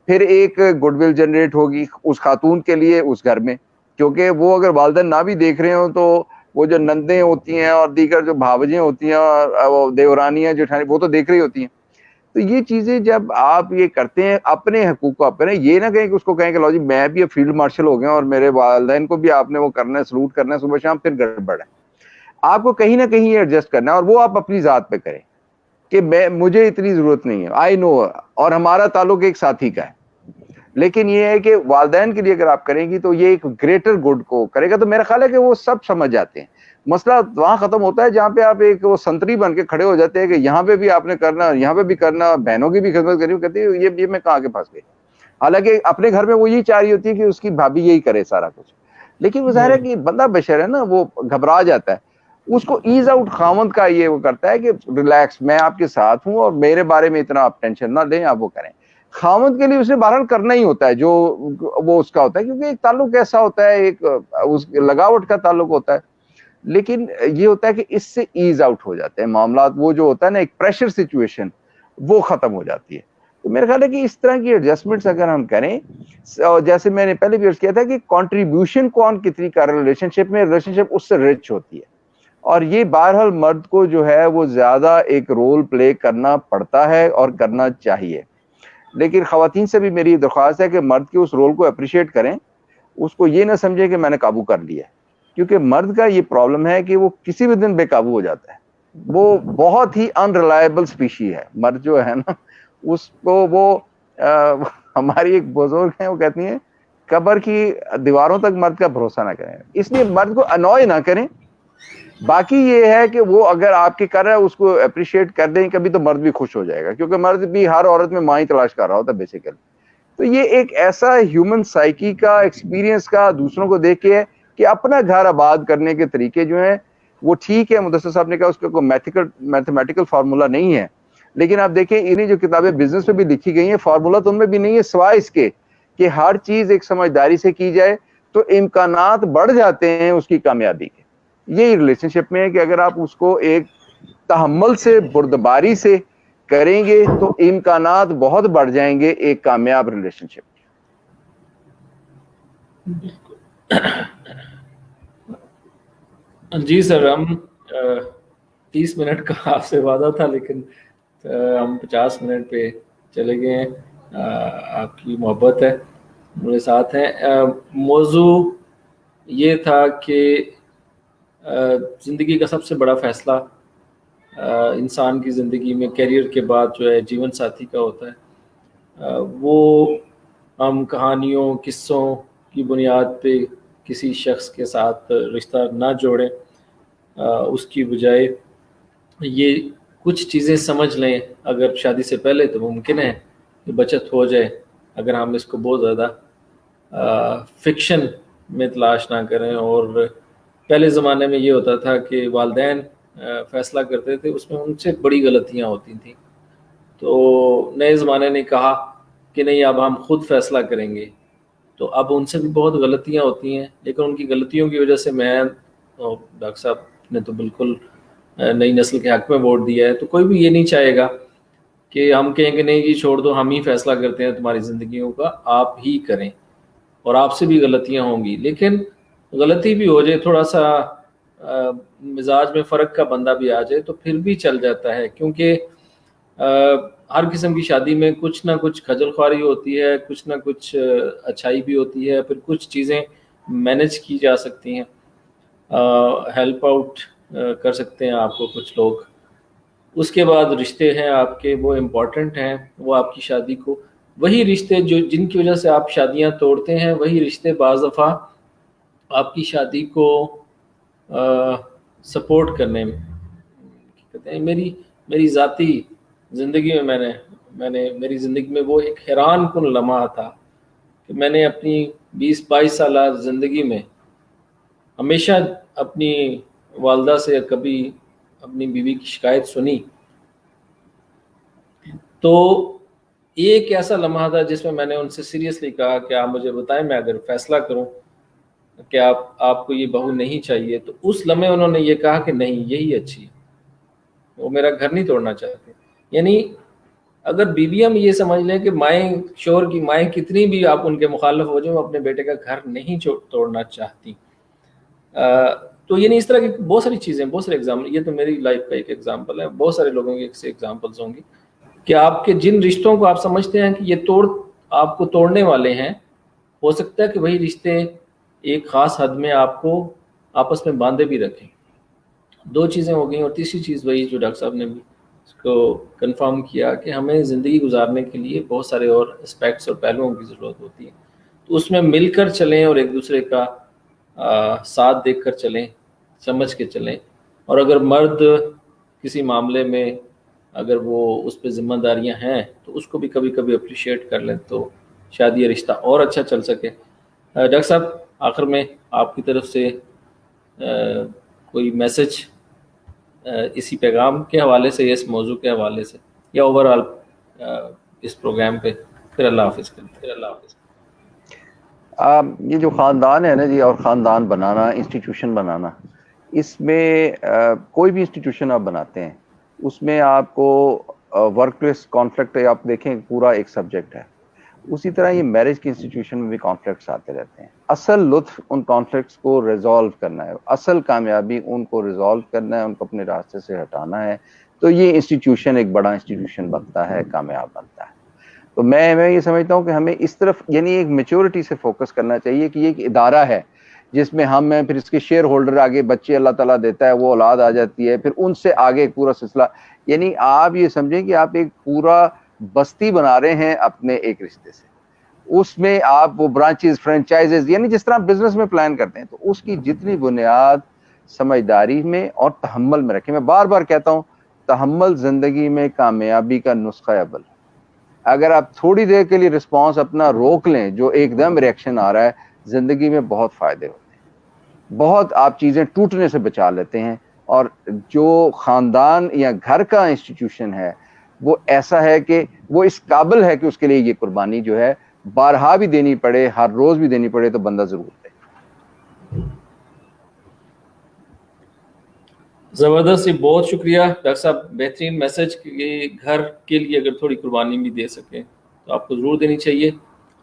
پھر ایک گڈ ول جنریٹ ہوگی اس خاتون کے لیے اس گھر میں, کیونکہ وہ اگر والدین نہ بھی دیکھ رہے ہوں تو وہ جو نندیں ہوتی ہیں اور دیگر جو بھاوجیں ہوتی ہیں اور دیورانیاں جٹھانی, وہ تو دیکھ رہی ہوتی ہیں. تو یہ چیزیں جب آپ یہ کرتے ہیں, اپنے حقوق کو آپ کریں, یہ نہ کہیں کہ اس کو کہیں کہ لو جی میں بھی اب فیلڈ مارشل ہو گیا اور میرے والدین کو بھی آپ نے وہ کرنا ہے, سلوٹ کرنا ہے صبح شام, پھر گڑبڑ ہے. آپ کو کہیں نہ کہیں یہ ایڈجسٹ کرنا ہے, اور وہ آپ اپنی ذات پہ کریں کہ مجھے اتنی ضرورت نہیں ہے, آئی نو, اور ہمارا تعلق ایک ساتھی کا ہے. لیکن یہ ہے کہ والدین کے لیے اگر آپ کریں گی تو یہ ایک گریٹر گڈ کو کرے گا. تو میرا خیال ہے کہ وہ سب سمجھ جاتے ہیں. مسئلہ وہاں ختم ہوتا ہے جہاں پہ آپ ایک وہ سنتری بن کے کھڑے ہو جاتے ہیں کہ یہاں پہ بھی آپ نے کرنا, یہاں پہ بھی کرنا, بہنوں کی بھی خدمت کرنی, کہتی ہے یہ میں کہاں کے پاس گئی. حالانکہ اپنے گھر میں وہ یہی چاہ رہی ہوتی ہے کہ اس کی بھابھی یہی کرے سارا کچھ. لیکن وہ ظاہر ہے کہ بندہ بشر ہے نا, وہ گھبرا جاتا ہے. اس کو ایز آؤٹ خاوند کا یہ وہ کرتا ہے کہ ریلیکس, میں آپ کے ساتھ ہوں اور میرے بارے میں اتنا آپ ٹینشن نہ لیں, آپ وہ کریں. خاوند کے لیے اسے بہرحال کرنا ہی ہوتا ہے جو وہ اس کا ہوتا ہے, کیونکہ ایک تعلق ایسا ہوتا ہے, ایک اس لگاوٹ کا تعلق ہوتا ہے. لیکن یہ ہوتا ہے کہ اس سے ایز آؤٹ ہو جاتے ہیں معاملات, وہ جو ہوتا ہے نا ایک پریشر سچویشن, وہ ختم ہو جاتی ہے. تو میرے خیال ہے کہ اس طرح کی ایڈجسٹمنٹس اگر ہم کریں, جیسے میں نے پہلے بھی عرض کیا تھا کہ کنٹریبیوشن کون کتنی کر رہا ہے ریلیشن شپ میں, ریلیشن شپ اس سے رچ ہوتی ہے. اور یہ بہرحال مرد کو جو ہے وہ زیادہ ایک رول پلے کرنا پڑتا ہے اور کرنا چاہیے. لیکن خواتین سے بھی میری درخواست ہے کہ مرد کے اس رول کو اپریشیٹ کریں, اس کو یہ نہ سمجھیں کہ میں نے قابو کر لیا ہے, کیونکہ مرد کا یہ پرابلم ہے کہ وہ کسی بھی دن بے قابو ہو جاتا ہے. وہ بہت ہی ان ریلائبل اسپیشی ہے مرد جو ہے نا, اس کو وہ ہماری ایک بزرگ ہیں وہ کہتی ہیں قبر کی دیواروں تک مرد کا بھروسہ نہ کریں, اس لیے مرد کو انوائے نہ کریں. باقی یہ ہے کہ وہ اگر آپ کی کر رہا ہے اس کو اپریشیٹ کر دیں کبھی, تو مرد بھی خوش ہو جائے گا, کیونکہ مرد بھی ہر عورت میں ماں ہی تلاش کر رہا ہوتا ہے بیسیکلی. تو یہ ایک ایسا ہیومن سائیکی کا ایکسپیرینس کا دوسروں کو دیکھ کے ہے کہ اپنا گھر آباد کرنے کے طریقے جو ہیں وہ ٹھیک ہے, مدثر صاحب نے کہا اس کا کوئی میتھمیٹیکل فارمولا نہیں ہے, لیکن آپ دیکھیں انہیں جو کتابیں بزنس میں بھی لکھی گئی ہیں فارمولا تو ان میں بھی نہیں ہے, سوائے اس کے کہ ہر چیز ایک سمجھداری سے کی جائے تو امکانات بڑھ جاتے ہیں اس کی کامیابی کے. یہی ریلیشن شپ میں ہے کہ اگر آپ اس کو ایک تحمل سے بردباری سے کریں گے تو امکانات بہت بڑھ جائیں گے ایک کامیاب ریلیشن شپ. جی سر, ہم 30 منٹ کا آپ سے وعدہ تھا لیکن ہم 50 منٹ پہ چلے گئے ہیں. آپ کی محبت ہے, میرے ساتھ ہیں. موضوع یہ تھا کہ زندگی کا سب سے بڑا فیصلہ انسان کی زندگی میں کیریئر کے بعد جو ہے جیون ساتھی کا ہوتا ہے. وہ ہم کہانیوں قصوں کی بنیاد پہ کسی شخص کے ساتھ رشتہ نہ جوڑیں, اس کی بجائے یہ کچھ چیزیں سمجھ لیں. اگر شادی سے پہلے تو ممکن ہے کہ بچت ہو جائے اگر ہم اس کو بہت زیادہ فکشن میں تلاش نہ کریں. اور پہلے زمانے میں یہ ہوتا تھا کہ والدین فیصلہ کرتے تھے, اس میں ان سے بڑی غلطیاں ہوتی تھیں. تو نئے زمانے نے کہا کہ نہیں اب ہم خود فیصلہ کریں گے, تو اب ان سے بھی بہت غلطیاں ہوتی ہیں. لیکن ان کی غلطیوں کی وجہ سے میں ڈاکٹر صاحب نے تو بالکل نئی نسل کے حق میں ووٹ دیا ہے, تو کوئی بھی یہ نہیں چاہے گا کہ ہم کہیں کہ نہیں جی چھوڑ دو, ہم ہی فیصلہ کرتے ہیں تمہاری زندگیوں کا, آپ ہی کریں. اور آپ سے بھی غلطیاں ہوں گی, لیکن غلطی بھی ہو جائے, تھوڑا سا مزاج میں فرق کا بندہ بھی آ جائے تو پھر بھی چل جاتا ہے. کیونکہ ہر قسم کی شادی میں کچھ نہ کچھ خجل خواری ہوتی ہے, کچھ نہ کچھ اچھائی بھی ہوتی ہے, پھر کچھ چیزیں مینج کی جا سکتی ہیں, ہیلپ آؤٹ کر سکتے ہیں آپ کو کچھ لوگ. اس کے بعد رشتے ہیں آپ کے, وہ امپورٹنٹ ہیں, وہ آپ کی شادی کو, وہی رشتے جو جن کی وجہ سے آپ شادیاں توڑتے ہیں, وہی رشتے بعض دفعہ آپ کی شادی کو سپورٹ کرنے میں کہتے ہیں. میری ذاتی زندگی میں میری زندگی میں وہ ایک حیران کن لمحہ تھا کہ میں نے اپنی 20-22 سالہ زندگی میں ہمیشہ اپنی والدہ سے کبھی اپنی بیوی کی شکایت سنی, تو یہ ایک ایسا لمحہ تھا جس میں نے ان سے سیریسلی کہا کہ آپ مجھے بتائیں, میں اگر فیصلہ کروں کہ آپ کو یہ بہو نہیں چاہیے, تو اس لمحے انہوں نے یہ کہا کہ نہیں یہی اچھی ہے, وہ میرا گھر نہیں توڑنا چاہتے. یعنی اگر بیویاں بھی یہ سمجھ لیں کہ مائیں, شوہر کی مائیں کتنی بھی آپ ان کے مخالف ہو جائیں, وہ اپنے بیٹے کا گھر نہیں توڑنا چاہتی. تو یعنی اس طرح کی بہت ساری چیزیں, بہت سارے ایگزامپل, یہ تو میری لائف کا ایک ایگزامپل ہے, بہت سارے لوگوں کی ایگزامپلس ہوں گی کہ آپ کے جن رشتوں کو آپ سمجھتے ہیں کہ یہ آپ کو توڑنے والے ہیں, ہو سکتا ہے کہ وہی رشتے ایک خاص حد میں آپ کو آپس میں باندھے بھی رکھیں. 2 چیزیں ہو گئیں, اور تیسری چیز وہی جو ڈاکٹر صاحب نے بھی اس کو کنفرم کیا کہ ہمیں زندگی گزارنے کے لیے بہت سارے اور اسپیکٹس اور پہلوؤں کی ضرورت ہوتی ہے, تو اس میں مل کر چلیں اور ایک دوسرے کا ساتھ دیکھ کر چلیں, سمجھ کے چلیں. اور اگر مرد کسی معاملے میں اگر وہ اس پہ ذمہ داریاں ہیں تو اس کو بھی کبھی کبھی اپریشیٹ کر لیں, تو شاید یہ رشتہ اور اچھا چل سکے. ڈاکٹر صاحب آخر میں آپ کی طرف سے کوئی میسج اسی پیغام کے حوالے سے یا اس موضوع کے حوالے سے یا اوور آل اس پروگرام پہ, پھر اللہ حافظ کریں. یہ جو خاندان ہے نا جی, اور خاندان بنانا, انسٹیٹیوشن بنانا, اس میں کوئی بھی انسٹیٹیوشن آپ بناتے ہیں اس میں آپ کو ورک پلیس کانفلکٹ آپ دیکھیں پورا ایک سبجیکٹ ہے. اسی طرح یہ میرج کی انسٹیٹیوشن میں بھی کانفلکٹس آتے رہتے ہیں. اصل لطف ان کانفلکٹس کو ریزالو کرنا ہے, اصل کامیابی ان کو ریزالو کرنا ہے, ان کو اپنے راستے سے ہٹانا ہے, تو یہ انسٹیٹیوشن ایک بڑا انسٹیٹیوشن بنتا ہے, کامیاب بنتا ہے. تو میں یہ سمجھتا ہوں کہ ہمیں اس طرف یعنی ایک میچورٹی سے فوکس کرنا چاہیے کہ یہ ایک ادارہ ہے جس میں ہم ہیں, پھر اس کے شیئر ہولڈر آگے بچے اللہ تعالیٰ دیتا ہے, وہ اولاد آ جاتی ہے, پھر ان سے آگے ایک پورا سلسلہ. یعنی آپ یہ سمجھیں کہ آپ ایک پورا بستی بنا رہے ہیں اپنے ایک رشتے سے. اس میں آپ وہ برانچز فرینچائزز یعنی جس طرح بزنس میں پلان کرتے ہیں تو اس کی جتنی بنیاد سمجھداری میں اور تحمل میں رکھیں. میں بار بار کہتا ہوں تحمل زندگی میں کامیابی کا نسخہ اول. اگر آپ تھوڑی دیر کے لیے رسپانس اپنا روک لیں جو ایک دم ریئیکشن آ رہا ہے, زندگی میں بہت فائدے ہوتے ہیں, بہت آپ چیزیں ٹوٹنے سے بچا لیتے ہیں. اور جو خاندان یا گھر کا انسٹیٹیوشن ہے وہ ایسا ہے کہ وہ اس قابل ہے کہ اس کے لیے یہ قربانی جو ہے بارہا بھی دینی پڑے, ہر روز بھی دینی پڑے, تو بندہ ضرور دے. زبردست, بہت شکریہ ڈاکٹر صاحب, بہترین میسج کہ گھر کے لیے اگر تھوڑی قربانی بھی دے سکیں تو آپ کو ضرور دینی چاہیے.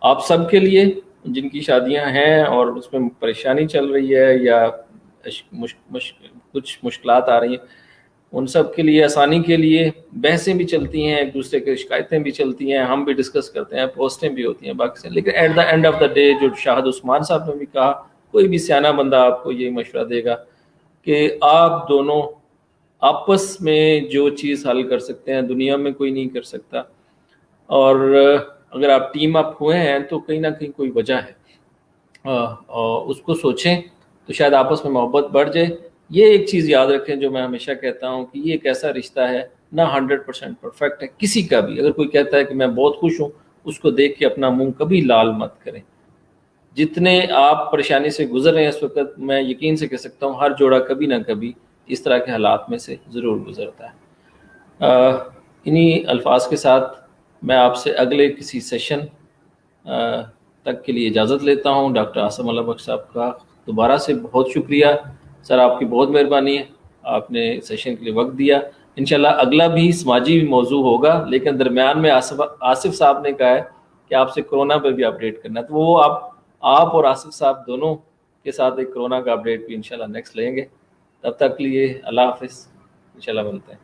آپ سب کے لیے جن کی شادیاں ہیں اور اس میں پریشانی چل رہی ہے یا کچھ مشکلات آ رہی ہیں, ان سب کے لیے آسانی کے لیے بحثیں بھی چلتی ہیں, ایک دوسرے کی شکایتیں بھی چلتی ہیں, ہم بھی ڈسکس کرتے ہیں, پوسٹیں بھی ہوتی ہیں باقی سے. لیکن at the end of the day جو شاہد عثمان صاحب نے بھی کہا, کوئی بھی سیانہ بندہ آپ کو یہ مشورہ دے گا کہ آپ دونوں آپس میں جو چیز حل کر سکتے ہیں دنیا میں کوئی نہیں کر سکتا. اور اگر آپ ٹیم اپ ہوئے ہیں تو کہیں نہ کہیں کوئی وجہ ہے, اس کو سوچیں تو شاید آپس میں محبت بڑھ جائے. یہ ایک چیز یاد رکھیں جو میں ہمیشہ کہتا ہوں کہ یہ ایک ایسا رشتہ ہے نہ 100% پرفیکٹ ہے کسی کا بھی. اگر کوئی کہتا ہے کہ میں بہت خوش ہوں, اس کو دیکھ کے اپنا منہ کبھی لال مت کریں. جتنے آپ پریشانی سے گزر رہے ہیں اس وقت, میں یقین سے کہہ سکتا ہوں ہر جوڑا کبھی نہ کبھی اس طرح کے حالات میں سے ضرور گزرتا ہے. انہی الفاظ کے ساتھ میں آپ سے اگلے کسی سیشن تک کے لیے اجازت لیتا ہوں. ڈاکٹر عاصم اللہ بخش صاحب کا دوبارہ سے بہت شکریہ سر, آپ کی بہت مہربانی ہے, آپ نے سیشن کے لیے وقت دیا. انشاءاللہ اگلا بھی سماجی موضوع ہوگا, لیکن درمیان میں آصف صاحب نے کہا ہے کہ آپ سے کرونا پہ بھی اپڈیٹ کرنا ہے, تو وہ آپ اور آصف صاحب دونوں کے ساتھ ایک کرونا کا اپڈیٹ بھی انشاءاللہ نیکسٹ لیں گے. تب تک کے لیے اللہ حافظ, انشاءاللہ ملتے ہیں.